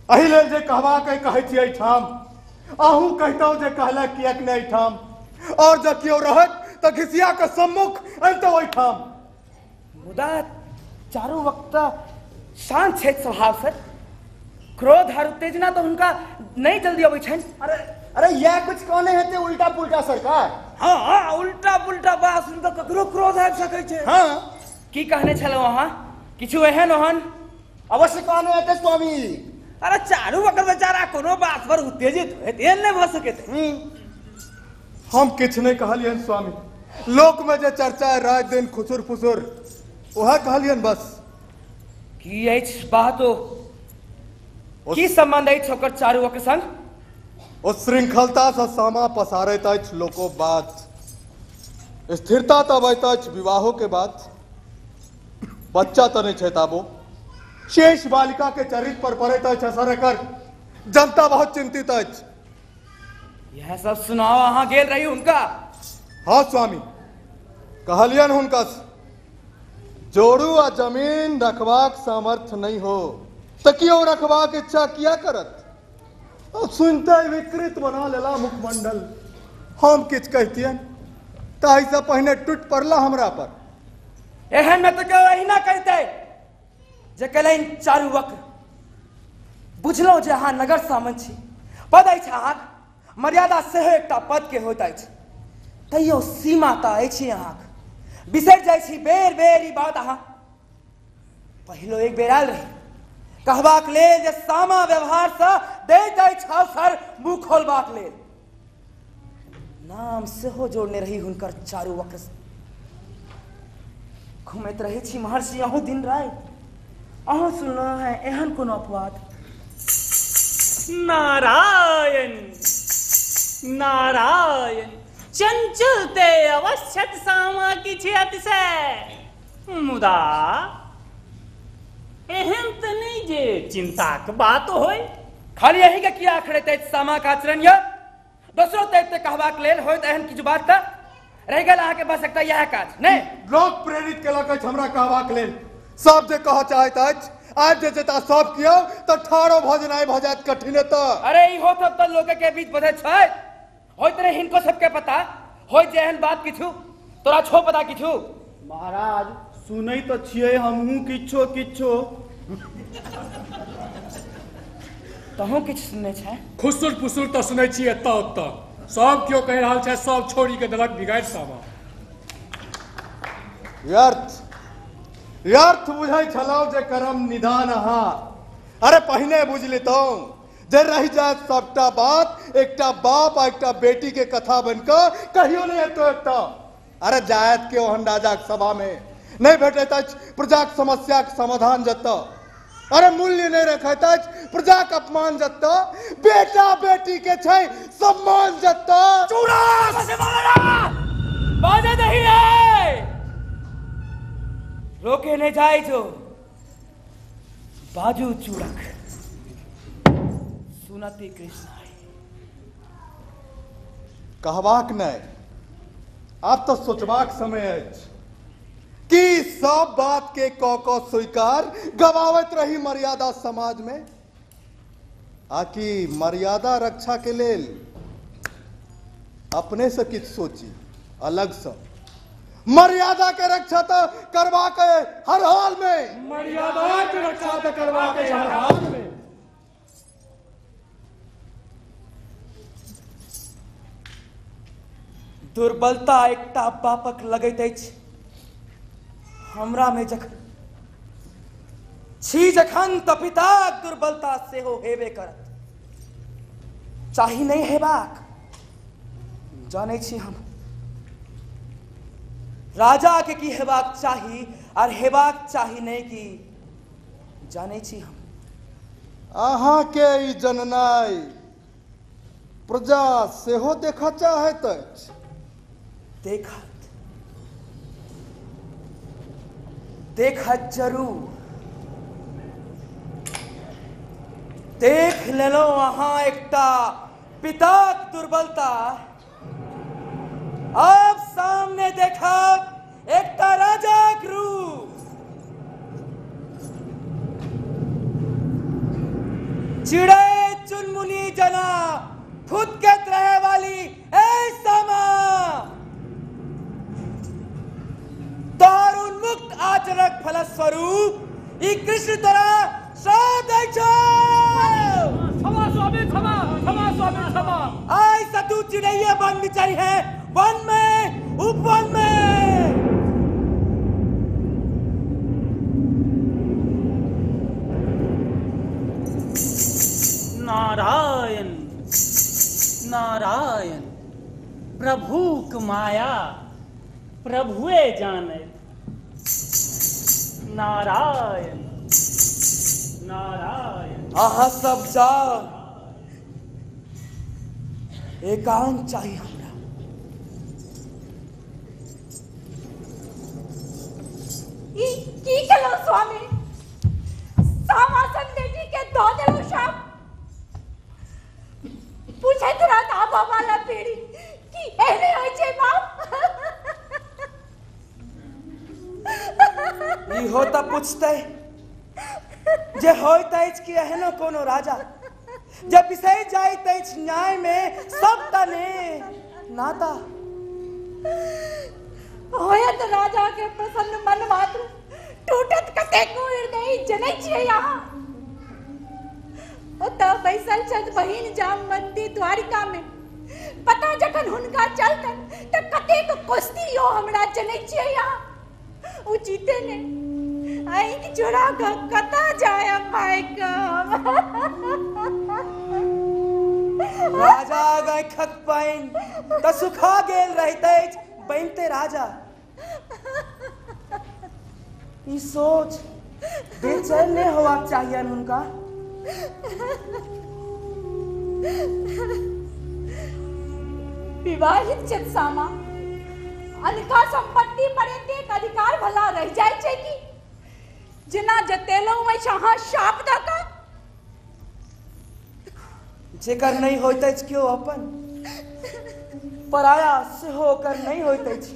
अही लेल जे कहवा के कहै छी एठाम आहू कहतौ जे कहला कियाक नै एठाम और जब कियो रहत त घिसिया के सम्मुख अनतो ओठाम। मुदा चारू वक्त शांत छे स्वभाव से क्रोध और उत्तेजना तो उनका नहीं जल्दी अबै छन। अरे यह कुछ कहने हेते उल्टा पुल्टा सरकार। हाँ उल्टा पुल्टा बात सुन तो ककरो क्रोध आ सकै छे। हाँ की कहने छलो अहाँ किछु एहन ओहन अवश्य कहने हेते स्वामी। अरे चारू वक्त बेचारा कोनो बात पर उत्तेजित होए तेन नहीं भ सके थे। हम किछ नहीं कहलियन स्वामी लोक में जे चर्चा है रात दिन खुसुर फुसुर वह कहलियन बस। की अछि बातो की संबंध अछि ओकर चारू के संग। उस श्रृंखलता से सामा पसारैत अछि लोको बात स्थिरता तब अबैत अछि विवाहों के बाद बच्चा तो नहीं छै ताबो शेष बालिका के चरित्र पर पड़ैत अछि असर एकर जनता बहुत चिंतित अछि। यह सब सुनाओ अहाँ गेल रही उनका। हाँ स्वामी कहलियन हुनका जोड़ू आ जमीन रखबाक सामर्थ्य नहीं हो तो क्यों रखबाक इच्छा किया करत। अब सुनते विकृत बना लेला मुखमंडल हम किछ कहतियन ताहि से पहले टूट पड़ला हमरा पर। एहन में तो क्यों अहिना कहते जे कलैन चारू वक्र बुझलो जे अहाँ नगर सामंत छी पद अछि अहाँक मर्यादा सेहो एकटा पद के होइत अछि तैयो सीमा तऽ अछि अहाँक बिसरि जाइ छी बेर बेर ई बात। अहाँ पहिलो एक बेर आयल रही कहबाक लेल जे सामा व्यवहार से दैत अछि अवसर मुंह खोलबाक लेल नाम सेहो जोड़ने रही हुनकर चारू वक्र से। घुमैत रहे छी महर्षि अहूँ दिन रात अहूँ सुनलहुँ है एहन कोनो अपवाद। नारायण नारायण चंचलते अवश्यत सामा किछि अतिशय मुदा एहन त नहीं जे चिंताक बात होय। खाली यही के किया खड़े थे सामा का आचरण या दोसरो ते कहबाक लेल होइत एहन किछु बात त रह गेल अहाँ के बस सकता यह काज नहीं। लोक प्रेरित केलक अछि हमरा कहबाक लेल सब जे कह चाहैत अछि आज जे जेता सब कियो त ठाड़ो भजनाय भ जात कठिन त। अरे ई हो सब त लोक के बीच बधै छै होइत रे हिनको सबके पता होय जे एहन बात किछु तोरा छो पता किछु। महाराज सुनै तो छियै हमहू किछो किछो। तहू किछु सुनने छै? खुसुर फुसुर तो सुनै छी एत ओत सब क्यों कह रहल छै सब छोड़ी के देलक बिगाड़ सामा। व्यर्थ बुझै छलौ जे करम निधान अहाँ। अरे पहिने बुझ लेतौ जे रह जाए सबटा बात एकटा बाप आ एकटा बेटी के कथा बनकर कहियो नहीं एतो एकटा। अरे जायत के ओहन राजाक सभा में नहीं भेटैत अछि प्रजाक समस्याक समाधान जतऽ। अरे मूल्य नहीं रखैत अछि प्रजाक अपमान जतऽ बेटा बेटी के छै सम्मान जतऽ। चूड़ा बाजे नहीं रे रोके नहीं जाए जो बाजू चूड़क सुनती कृष्ण कहबाक नहीं आप तो सोचबाक समय अछि कि सब बात के क स्वीकार गवावत रही मर्यादा समाज में। आकि मर्यादा रक्षा के लेल अपने से किछ सोची अलग से मर्यादा के रक्षा तो करवा के हर हाल में। मर्यादा के रक्षा तो करवा के हर हाल में। दुर्बलता एकटा पापक लगैत अछि हमरा में जखन छी जखन त पिताक दुर्बलता सेहो हेबे करत। चाही नहीं हेबाक जानै छी हम राजा के की हेबाक चाही और हेबाक चाही नहीं की जानै छी हम। अहाँ के ई जननाई प्रजा सेहो देखा चाहैत अछि। देखत जरूर देख लेलो अहाँ एकटा पिताक दुर्बलता अब सामने देखा एकटा राजाक रूप। चिड़ै चुनमुनी जना फुदकत रहे वाली ऐसा मां दारुण मुक्त आचरक फलस्वरूप ई कृष्ण तोरा श्राप दै छौ। क्षमा स्वामी क्षमा क्षमा स्वामी क्षमा। आई सतु चिड़ैया वन बिचारी है वन में उपवन में। नारायण नारायण प्रभुक माया प्रभुए जाने। नारायण नारायण। अहाँ सब जाओ एकांत चाहिए हमरा। की कलो स्वामी सामासन बेटी के दो देलो शाप पूछत रहत आबा वाला पीढ़ी की एहने होय छै बाप। ई होता पूछते जे होइत अछि कि एहनो कोनो राजा जब विषय जाइत अछि न्याय में सब तने नाता होयत राजा के प्रसन्न मन मात्र टूटत कतेको हृदय जनै छियै यहाँ। ओतऽ बैसल छथि बहिन जामवंती द्वारिका में पता जखन हुनका चलतन त कतेक कुश्ती यो हमरा जनै छियै यहाँ। उचिते ने आँखि चुरा के कता जाय पाए राजा आँखक पानि त सुखा गेल रहैत अछि बनते राजा। ई सोच बेचैन नहीं होबाक चाहिए हुनका। विवाहित छथि सामा, अनका संपत्ति पर एतेक अधिकार भला रह जाय छै कि जेना जतेलहुँ अछि अहाँ शाप दऽ कऽ। जेकर नहीं होइत अछि केओ अपन, पराया सेहो ओकर नहीं होइत अछि।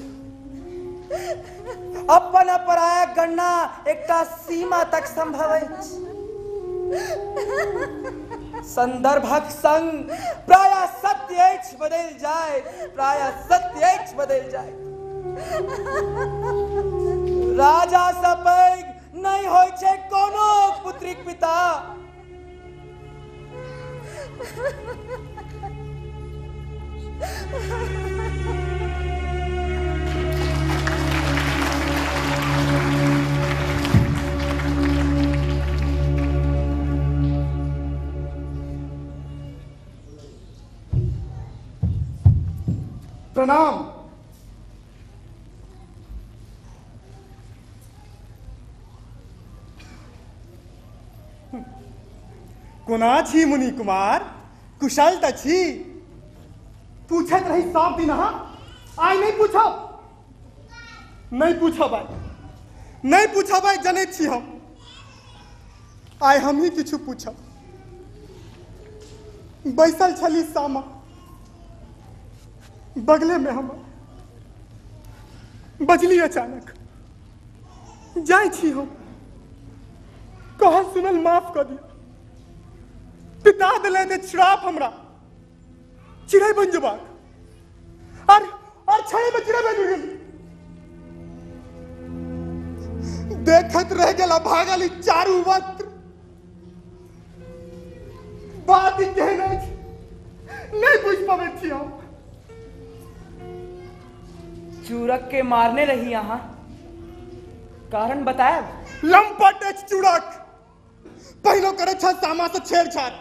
अपन आ पराया गणना एकटा सीमा तक संभव अछि। संदर्भक संग प्राय सत्य अछि बदल जाय, प्राय सत्य अछि बदल जाय। राजा सँ पैघ नहीं होइ छै कोनो पुत्रीक पिता। प्रणाम। कोना छी मुनि कुमार, कुशल तऽ छी? पूछत रही सब दिन अहाँ, आइ नहीं पूछब। नहीं पूछब आइ, नहीं पूछब आइ, जनैत छी हम। आइ हम ही किछु पूछब। बैसल छली सामा, बगले में हम बजली अचानक, जाय छी हम, कहल सुनल माफ कर दिया। पिता दिले दे श्राप हमरा, चिड़ै बन जबाक और छड़े में चिड़ै बन गेल। देखत रह गेला भागल ई चारू वक्त। बात ही कहने नहीं बुझ पावे छी हम। चूरक के मारने रही यहाँ, कारण बतायब? लंपट अछि चूरक, पहिलो करे छ सामा से छेड़छाड़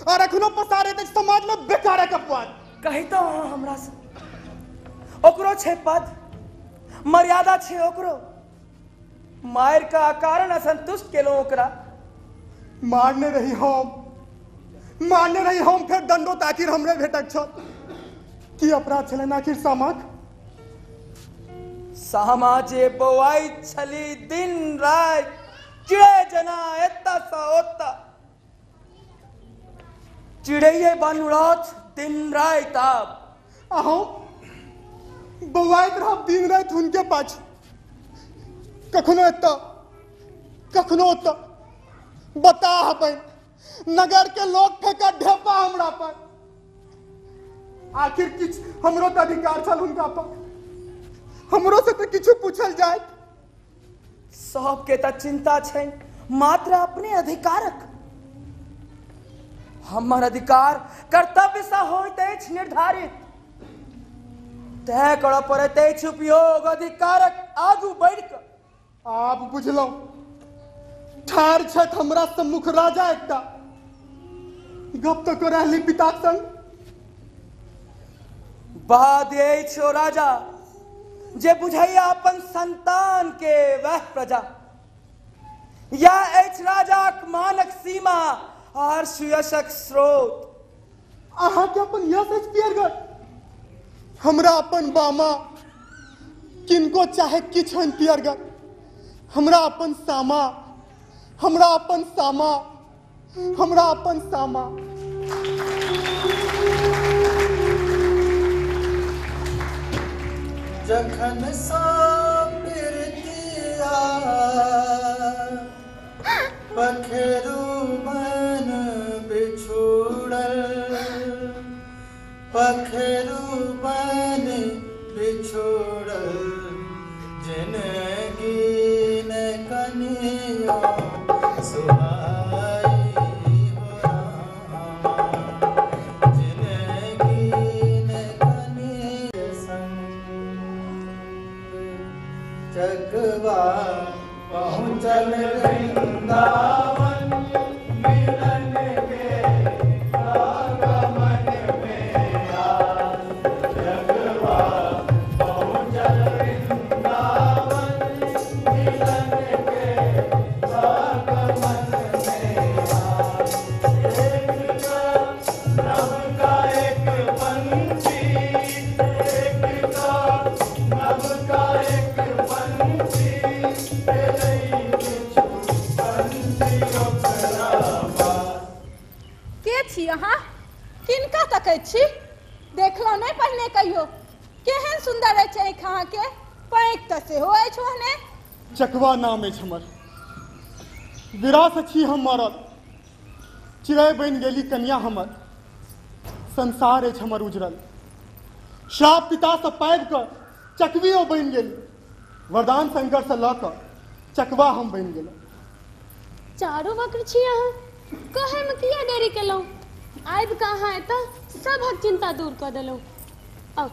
और अखनो पसारे तक समाज में बेकार के अपवाद। कही तो हमरा से ओकरो छे पद, मर्यादा छे ओकरो। मायर का कारण असंतुष्ट केलो ओकरा। मारने रही हम, फिर दंडो ताकिर हमरे भेटक छ। की अपराध छलन आखिर सामाक? सामा जे बौआई छली दिन रात, चिड़ै जना एत्ता सा ओत्ता। चिड़ैये बन उड़त दिन रात। आब अहो बौआइत रहब दिन रात हुनके पाछ, कखनो एत्ता कखनो ओत्ता। बता अपन नगर के लोग फेंका ढेपा हमरा पर। आखिर किछ हमरो त अधिकार छल हुनका पर, हमरो से तो किछु पूछल जाए। सबके त चिंता छै मात्र अपने अधिकारक। हमर अधिकार कर्तव्य सा होइत अछि निर्धारित। तय करऽ पड़ैत अछि उपयोग अधिकारक आगू बढ़ि कऽ। आब बुझलहुँ, ठाढ़ छथि हमरा सम्मुख राजा एकटा, गप तो कर रहली पिताक संग। बाद अछि ओ राजा जे बुझैया अपन संतान के वह प्रजा। या अछि राजाक मानक सीमा और सुयशक स्रोत। अहाँ के अपन यश अछि पियरगढ़, हमरा अपन बामा, किनको चाहे किछु हन पियरगढ़। हमरा अपन सामा, हमरा अपन सामा, हमरा अपन सामा। जखन सा प्रीतिया पखेरु बन बिछुड़ल, पखेरु बन बिछुड़ल, जिनगी ने कनिया सुहाई हो रामा, जिनगी ने कनिया संग जगवा पहुँचल वृंदावन, मिलन के आगमन में आस। जगवा पहुँचल वृंदावन, मिलन के आगमन में आस। एक नभ का एक पंछी है छी देखलो नहीं पहले कहियो केहन सुंदर है छै खा के पैक त से होय छोहने चकवा नाम है हमर विरासत छी हम मरल चिड़ै बन गेली कन्या हमर संसार है हमर उजरल श्राप पिता से पाबि कर चकवियो बन गेली वरदान शंकर से लऽ कऽ चकवा हम बन गेल चारो वक्र छी अहाँ कहे में किया देरी केलहुँ आबि कहाँ है तऽ सबक चिंता दूर कऽ देलहुँ आउ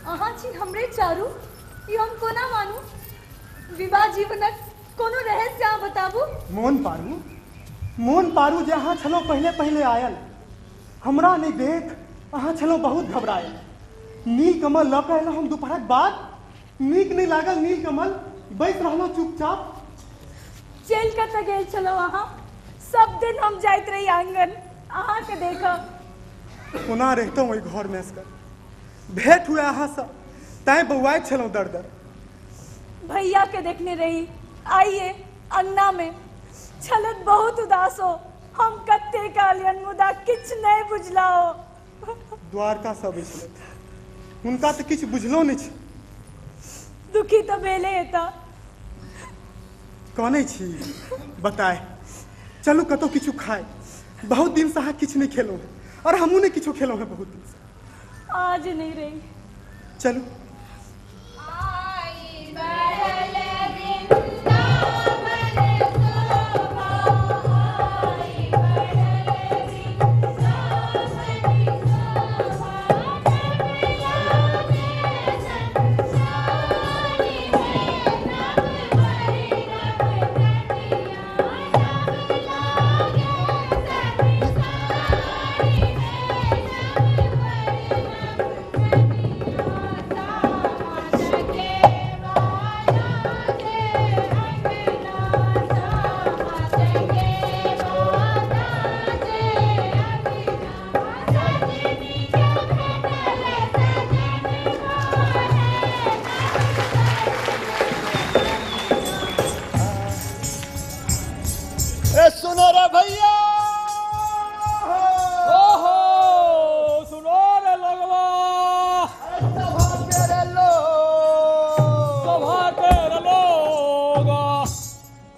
अहाँ छी हमरे चारू ई हम कोना मानू विवाह जीवनक कोनो रहस्य अहाँ बताबू मोन पारू जे अहाँ छलहुँ पहले पहले आयल हमरा नहीं देख अहाँ छलहुँ बहुत घबरायल नील कमल लऽ कऽ एलहुँ हम दुपहरक बाद नीक नहीं लागल नील कमल बैस रहलहुँ चुपचाप चल कतऽ गेल छलहुँ अहाँ सब दिन हम जाइत रही आंगन अहाँ के देखब कोना रहितहुँ ओहि घर में असकर भेंट हुए अहाँ से तैं बौआइत छलहुँ दर दर भैया के देखने रही आइए अंगना में छलत बहुत उदास हो हम कत्ते कालियन मुदा किछ नहीं बुझलाओ द्वारका से अबै छलथि हुनका तऽ किछु बुझलो नहि छै दुखी तऽ भेले हेता कहने छी बताए चलू कतौ किछु खाए बहुत दिन से अहाँ किछु नहीं खेलौं और हमहूँ नहीं किछु खेलौं हैं बहुत दिन से आज नहीं रही चलू सुनो रे भैया ओहो सुनो रे लगवा सभा के रे लोग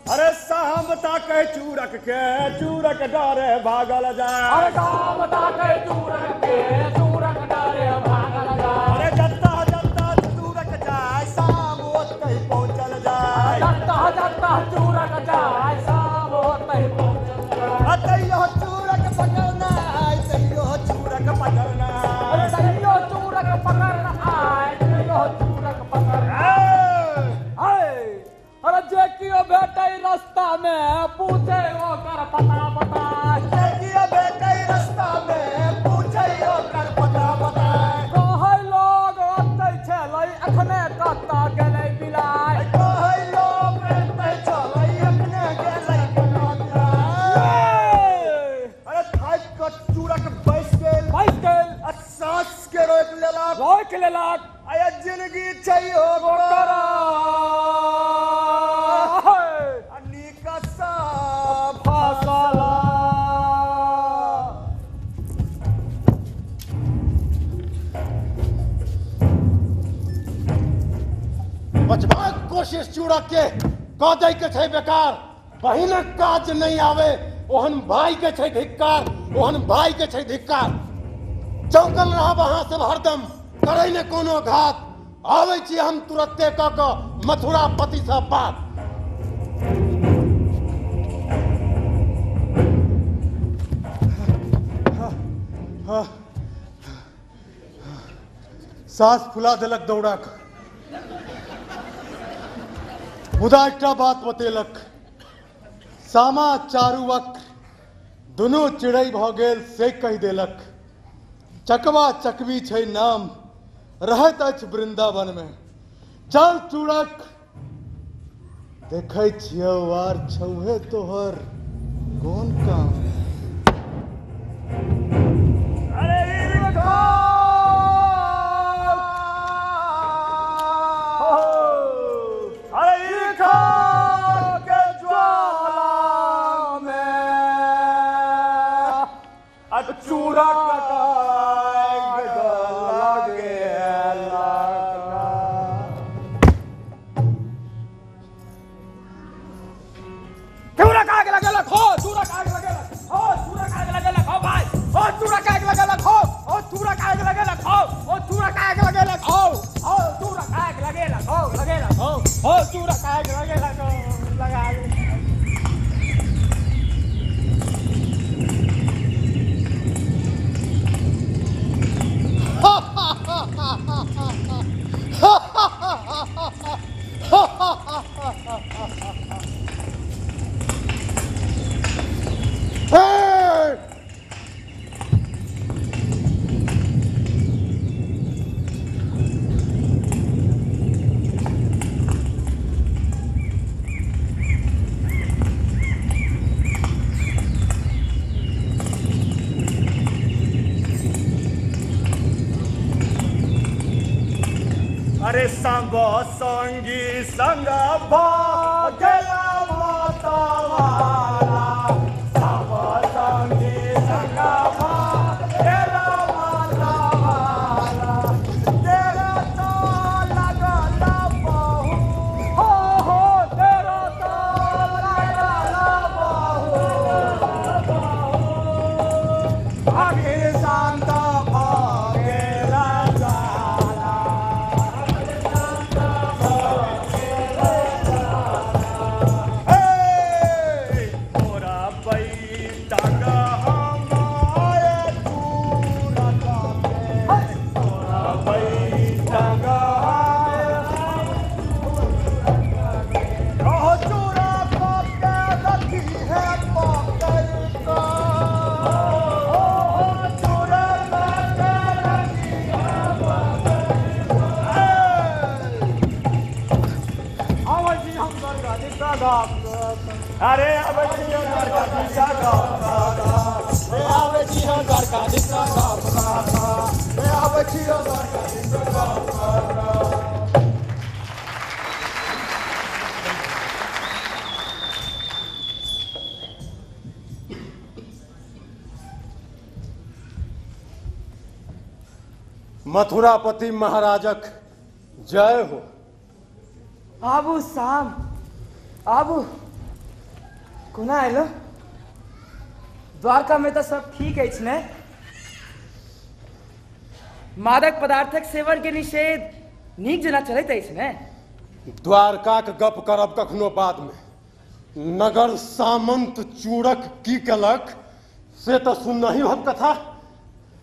अरे सामता के चूरक डरे भागल जाए अरे सामता के चूरक डरे भागल जाए अरे जत्ता चूरक जाए शाम ओतहि पहुँचल जाए जत्ता चूरक जाए तैयो चूरक पकड़ना तैयो चूरक पकड़ना तैयो चूरक पकड़ना तैयो चूरक पकड़ना अरे जे कियो भेटै रास्ता में पूछे ओकर पता बता जे कियो भेटै रास्ता में पूछे ओकर पता बता कहै लोग ओतै छलै अखने कतऽ गेलै बिलाइ कहै लोग ओतै छलै अखने गेलै चूरक बैस गेल सांस के रोक लेलक आया जिंदगी छैयो गोरा निकसा फसला बचबाक कोशिश चूड़क के कह दै के छै बेकार बहिनक काज नहीं आवे ओहन भाई के छै धिक्कार ओहन भाई के छै धिक्कार चौकल रहब अहाँ सब हरदम करै ने कोनो घात आबै छी हम तुरत्ते कऽ कऽ मथुरा पति से बात सास फुला देलक दौड़ाक मुदा एकटा बात बतेलक सामा चारू वक्र दुनू चिड़ै भऽ गेल से कहि देलक चकवा चकवी छै नाम रहैत अछि वृंदावन में चल चूड़क देखै छियौ आर छौहे तोहर कोन काम अरे हो चूड़ा काहे के लगे लगा अरे संग संगी संग भागला माता वाला सब संगी संग भागला माता वाला तेरा तो लगला बहु हो तेरा तो लगला बहु आगे शांत भागेला अरे अबे जियो घर का दिशा गा अबे जियो घर का दिशा गा अबे जियो घर का दिशा गा मथुरापति महाराजक जय हो। आबू शाम आबू कोना आयलो द्वारका में तो सब ठीक है ने मादक पदार्थक सेवन के निषेध नीक जना चलते है ने द्वारका के गप करब कखनो बाद में नगर सामंत चूड़क की कलक से तो सुन नहीं हो कथा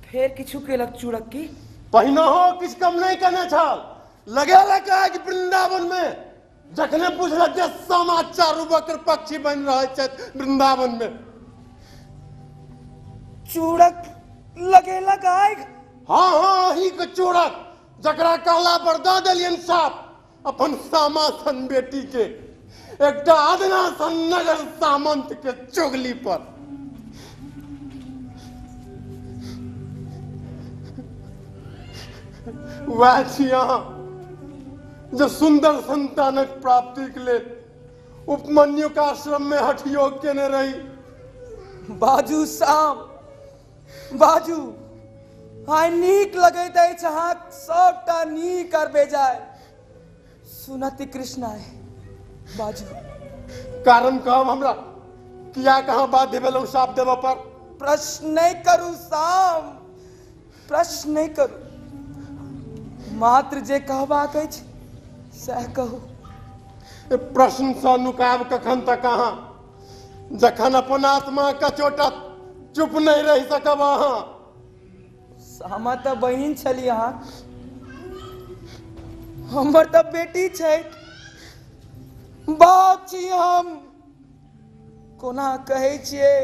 फिर किछु केलक चूड़क की पहिना हो किछ कम नहीं करने छल लगे लगा कि वृंदावन में जखने पूछल जे समाचार बकर पक्षी बन रहे छे वृंदावन में चूड़क लगे लगाए हाँ हाँ ही के चूड़क जकरा कहला पर द देलियन साप अपन सामा सन बेटी के एकटा आदना सन नगर सामंत के चुगली पर वह छिया जो सुंदर संतानक प्राप्ति के लिए उपमन्यु का आश्रम में हठ योग केने रही बाजू शाम बाजू हाय नीक लगैत अछि अहाँ सबटा नीक करबे जाय सुनति कृष्णा है बाजू कारण कहब हमरा किया कहाँ बाध्य भेलौ साप देव पर प्रश्न नहीं करू शाम प्रश्न नहीं करू मात्र जे कहबाक अछि सह कहू प्रश्न से नुकाब कखन तक कहाँ जखन अपन आत्मा कचोटत चुप नहीं रह सकब अहाँ सामा तो बहिन छली अहाँ हमर तो बेटी छै बाप छी हम कोना कहै छियै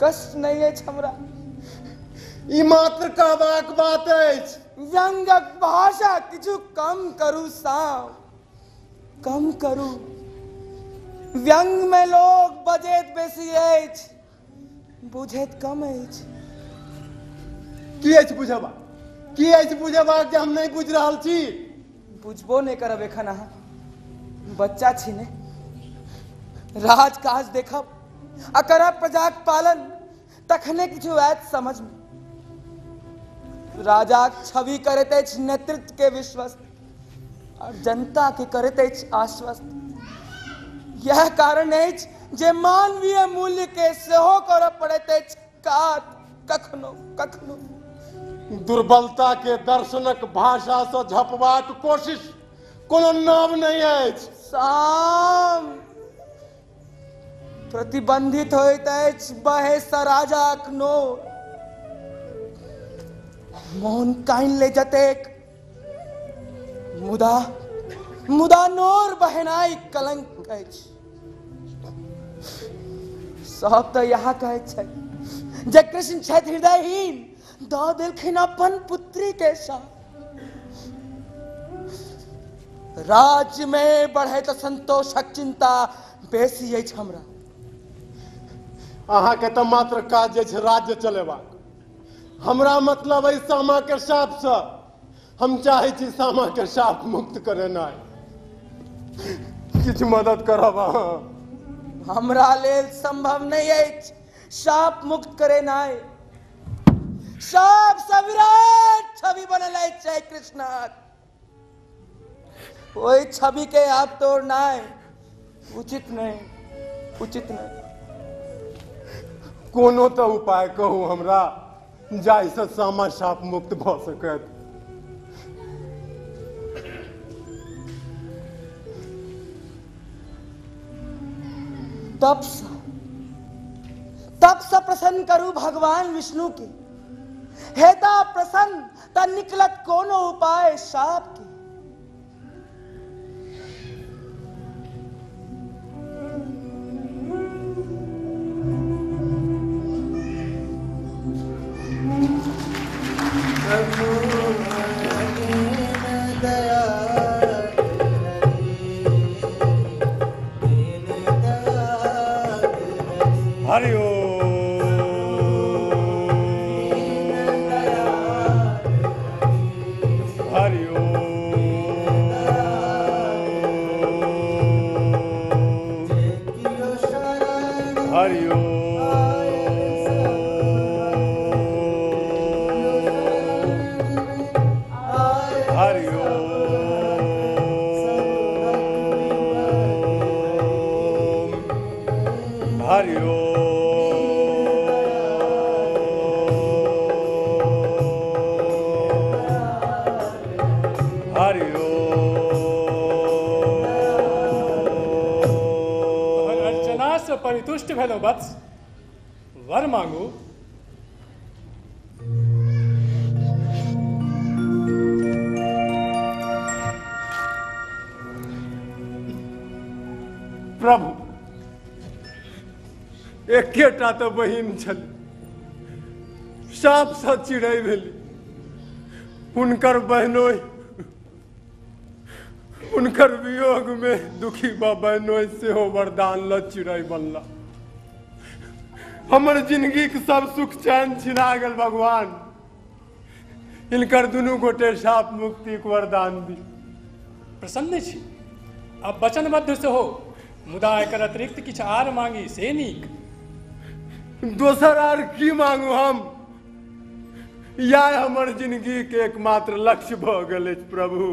कष्ट नहीं अछि हमरा ई मात्र कहबाक बात अछि व्यंगक भाषा किछु कम करू साम कम करू व्यंग में लोग बजैत बेसी अछि बुझैत कम अछि की अछि बुझबा की अछि बुझबा जे हम नहीं बुझ रहल छी बुझबो नहीं करब एखन अहाँ बच्चा छी ने राजकाज देखब आ करब प्रजाक पालन तखने किछु आयत समझ में राजा छवि करते नेतृत्व के विश्वस्त और जनता के करते आश्वस्त यह कारण जे मानवीय मूल्य के सेहो कर पड़ते काट कखनो कखनो दुर्बलता के दर्शनक भाषा से झपबाक कोनो नाम नहीं अछि। शाम प्रतिबंधित होइत अछि बहे सराजाक नोर, मोन काइन ले जतेक, मुदा नोर बहनाई कलंक अछि। सब तो यहाँ कहैत छै जे कृष्ण छथि हृदयहीन, दऽ देलखिन अपन पुत्री के साथ। राज्य में बढ़े तो संतोषक चिंता बेसी अछि हमरा। अहाँ के तो मात्र काज अछि राज्य चलेबाक। हमरा मतलब है सामा के साप से। हम चाहे छी सामा के साप मुक्त करेनाइ। किछु मदद करब अहाँ। हमरा लेल संभव नहीं अछि साप मुक्त करेनाइ। साप सब विराट छवि बनल अछि कृष्णक। ओहि छवि के आप तोड़नाइ उचित नहीं। कोनो तो उपाय कहू हमरा जाहिसँ सामा साप मुक्त भऽ सकत। तप से प्रसन्न करू भगवान विष्णु के। हेता प्रसन्न त निकलत कोनो उपाय साप के। हरि ओम। हरि ओम। हरि ओम। हरि ओम। हरि ओम। अर्चना से परितुष्ट भेलो वत्स, वर मांगू। प्रभु एकेटा तो बहिन छल, साप सा चिड़ै भेली। हुनकर बहनोई हुनकर वियोग में दुखी बा बहनोई सेहो वरदान ल चिड़ै बनला। हमर जिंदगी के सब सुख चैन छिना गेल भगवान। हिनकर दुनू गोटे साप मुक्ति के वरदान दी। प्रसन्न छी, अब वचनबद्ध सेहो, मुदा एकर अतिरिक्त किछु आर मांगी से नीक। दोसर आर की मांगू हम? यह हमर जिंदगी के एकमात्र लक्ष्य भ गेल अछि प्रभु।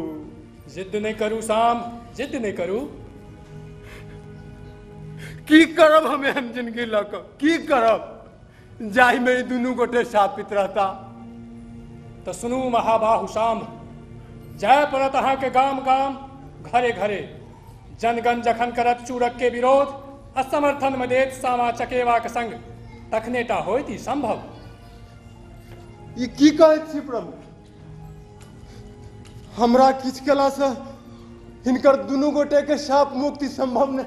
जिद नहीं करू शाम, जिद नहीं करू। की करब हम एहन जिंदगी ल क? की करब जाहि में ई दुनू गोटे शापित रहता? तो सुनू महाबाहु शाम, जाय पड़त अहाँ के गाम गाम, घरे घरे। जनगण जखन करत चूड़क के विरोध, असमर्थन में देत सामा चकेवा के संग, तखनेटा होइत ई संभव। ई की कहैत छी प्रभु? हमरा किछ केला से हिनकर दुनू गोटे के शाप मुक्ति संभव नहीं।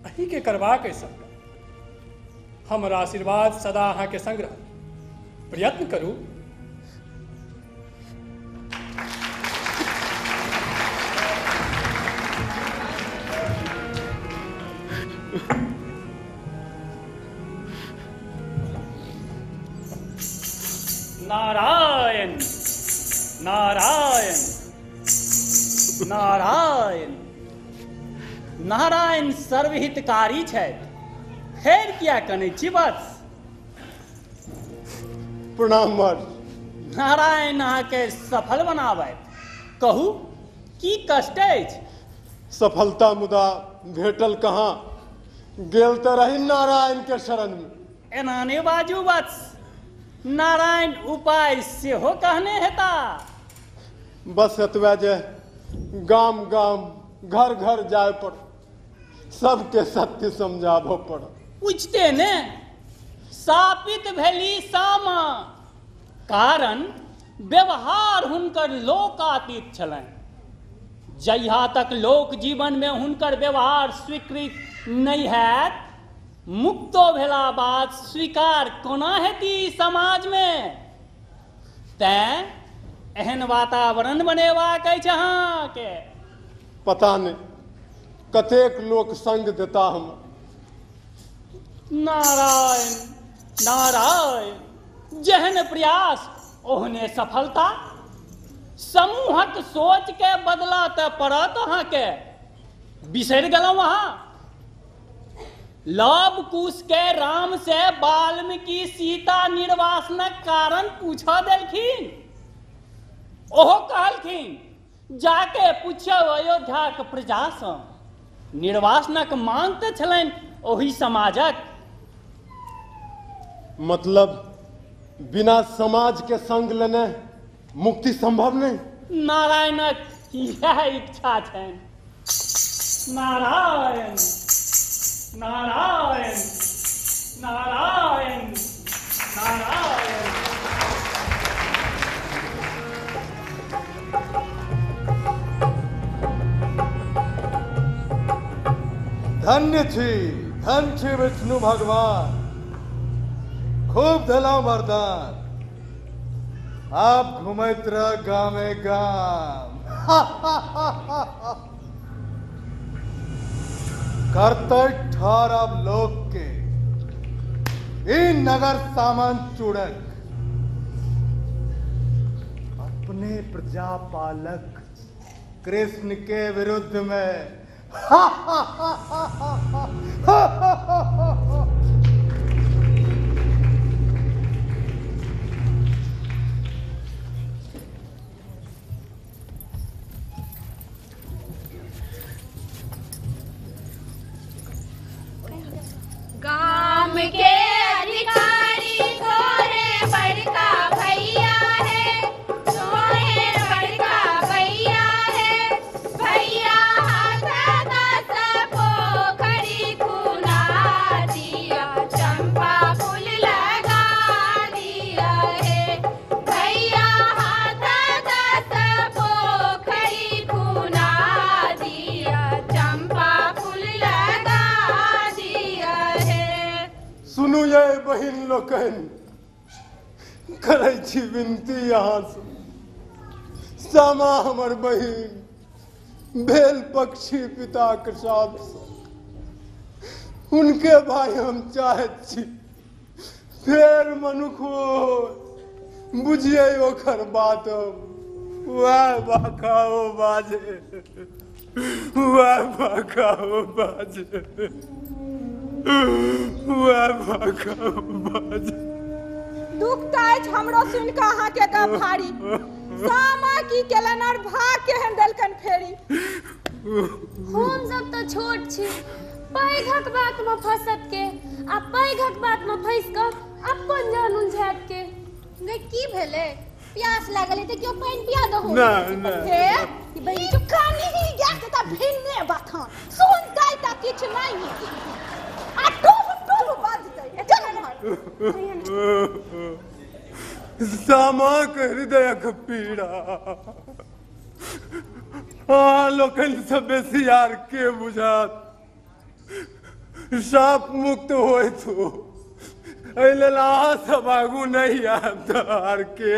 अही के करबाक अइ सबटा। हमर आशीर्वाद सदा अहाँ के संग रहत। प्रयत्न करू। नारायण नारायण नारायण नारायण सर्वहितकारी छथि। फेर किया कनै छी बस? प्रणाम वर। नारायण अहाँके सफल बनाबथि। कहू की कष्ट अछि? सफलता मुदा भेटल कहाँ। गेल तो रही नारायण के शरण में। एना ने बाजू बस, नारायण उपाय सेहो कहने हेता। बस एतबे जे गाम गाम घर घर जाए पड़, सबके सत्य समझाबो पड़। पूछते ने सापित भेली सामा, कारण व्यवहार हुनकर लोकातीत छलनि। जहिया तक लोक जीवन में हुनकर व्यवहार स्वीकृत नहीं हैत, मुक्तो भेला बाद स्वीकार कोना हेती समाज में। तैं एहन वातावरण बनेबाक अछि अहाँके। पता नहीं कतेक लोक संग देता हम। नारायण नारायण, जेहन प्रयास ओहने सफलता। समूहक सोच के बदला तऽ पड़त अहाँके। बिसरि गेलहुँ अहाँ। लव कुश के राम से वाल्मीकि सीता निर्वासनक कारण पूछऽ देलखिन। ओहो कहलखिन जाके पूछो अयोध्याक प्रजासँ। निर्वासनक मांग तऽ छलनि ओहि समाजक। मतलब बिना समाज के संग लेने मुक्ति संभव नहीं। नारायणक यह इच्छा छनि। नारायण नारायण नारायण नारायण। धन्य छी विष्णु भगवान, खूब देलहुँ वरदान। आप घुमैत रह गामे गाम। करते ठार अब लोक के ई नगर सामान चूड़क। अपने प्रजापालक कृष्ण के विरुद्ध में गाम के अधिकारी तोरे बड़का भैया है, तोरे बड़का भैया है। भैया हाथ दस पोखरी खुना दिया, चंपा फूल लगा दिया है। भैया हाथ दस पोखरी खुना दिया, चंपा फूल लगा दिया है। सुनू ये बहिन लोकन, करै छी विनती यहाँ से। सामा हमर बहिन भेल पक्षी पिता के साथ उनके भाई हम चाहत छी। फेर मनुख बुझिए ओकर बात हम वह बाकाओ बाजे, वह बाकाओ बाजे, वह बाकाओ बाजे। दुख ताज हमरो सुन के अहाँ के गप भारी। सामा की केलन और भाग के हम देलकन फेरी। हम सब तो छोट छी, पैघक बात में फंसत के आ पैघक बात में फंस के अपन जान उलझात के। गे की भेले? प्यास लागल त क्यों पानी पिया दहो? ना ना हे कि बई चुकानी ही गया त भिन्ने बाथान सुनतै त किछ नहीं। आ टू बाजतै चल सामा के हृदय के पीड़ा लोकन सब बेसियार के बुझात। साप मुक्त होय तो एले अहाँ सब आगू नहीं आत। आर के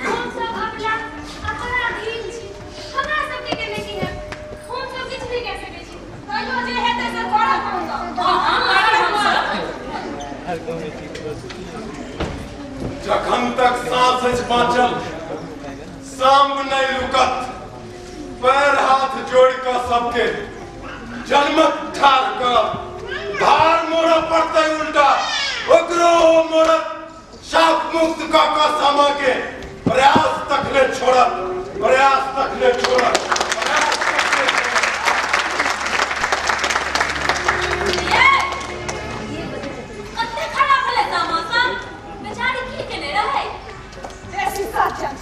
हम सब अपना धीन छी, हमरा सबके के नहीं है। हम सब किछ भी कह सकै छी। कहियो जे हेतै से करब हम सब। जखन तक सांस अछि बाँचल साम नहीं रुकत। पैर हाथ जोड़ कर सबके जन्मक ठार कर धार मोड़ पड़ते उल्टा ओकरो मोड़त शाप मुक्त का सामा के प्रयास तक ले छोड़त, प्रयास तक ले छोड़त।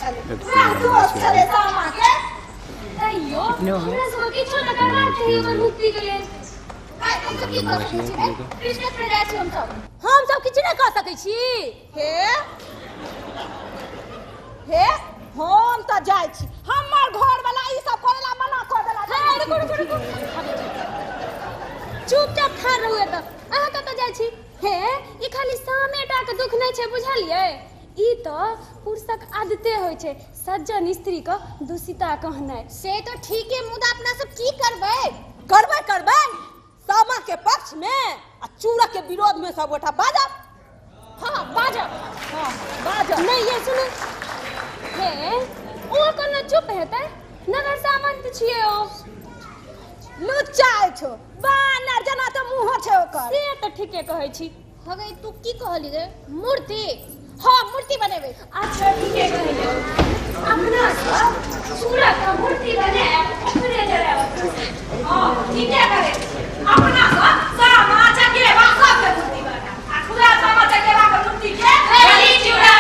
छले दोस्त छले सामा के अयो हमरा सब किछो न करबाक चाहिए हमर मुक्ति के लेल कृष्ण प्रयास हम सब किछ न कह सकै छी हे हम त जाय छी हमर घर वाला ई सब करेला मना कर देला चुपचाप ठाड़ रहू एत अहाँ कत जाय छी हे ई खाली सामेटा के दुख नै छै बुझलियै ई त पुरुषक आदते होय छै सज्जन स्त्री क दूषिता कहनाइ से तो ठीक है मुदा अपना सब की करबै सामा के पक्ष में आ चूड़ा के विरोध में सब गोटा बाजब बाजब नहीं ये सुनो हे ओ कोना चुप हेतै नगर सामंत छियै ओ लुच्चा छो बानर जना त मुंह छै ओकर से त ठीके कहै छी हगै तू की कहली रे मूर्ति मूर्ति बनेबै अच्छा ठीके कहलियै अपना सब चूड़ा का मूर्ति बनाए ओकरे जरा ठीके करे अपना सब सामा चकेवा सब के मूर्ति बना आ पूरा सामा चकेवा के मूर्ति के बलि चूड़ा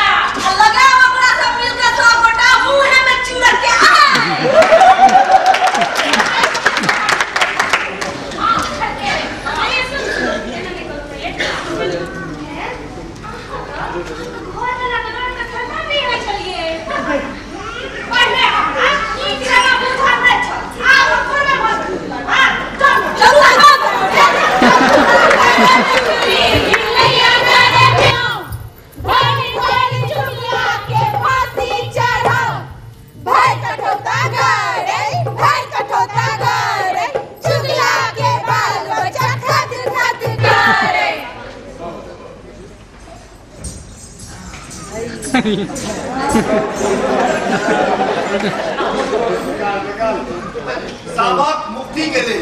लगा अपना सब मिलके सब गोटा मुंह में चूड़ा के सामक मुक्ति के लिए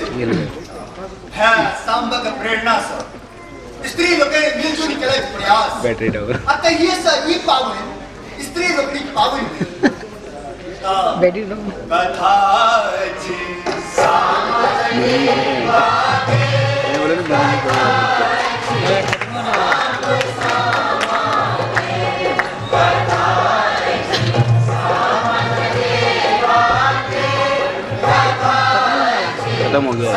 है सांबक प्रेरणा से स्त्री लोग मिलजुल के प्रयास बैटरी डाउन अतः ये सभी पावन स्त्री लोग की पावन बैटरी डाउन कथा खत्म हो गया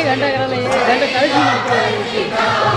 घंटा करा ले घंटा 40 मिनट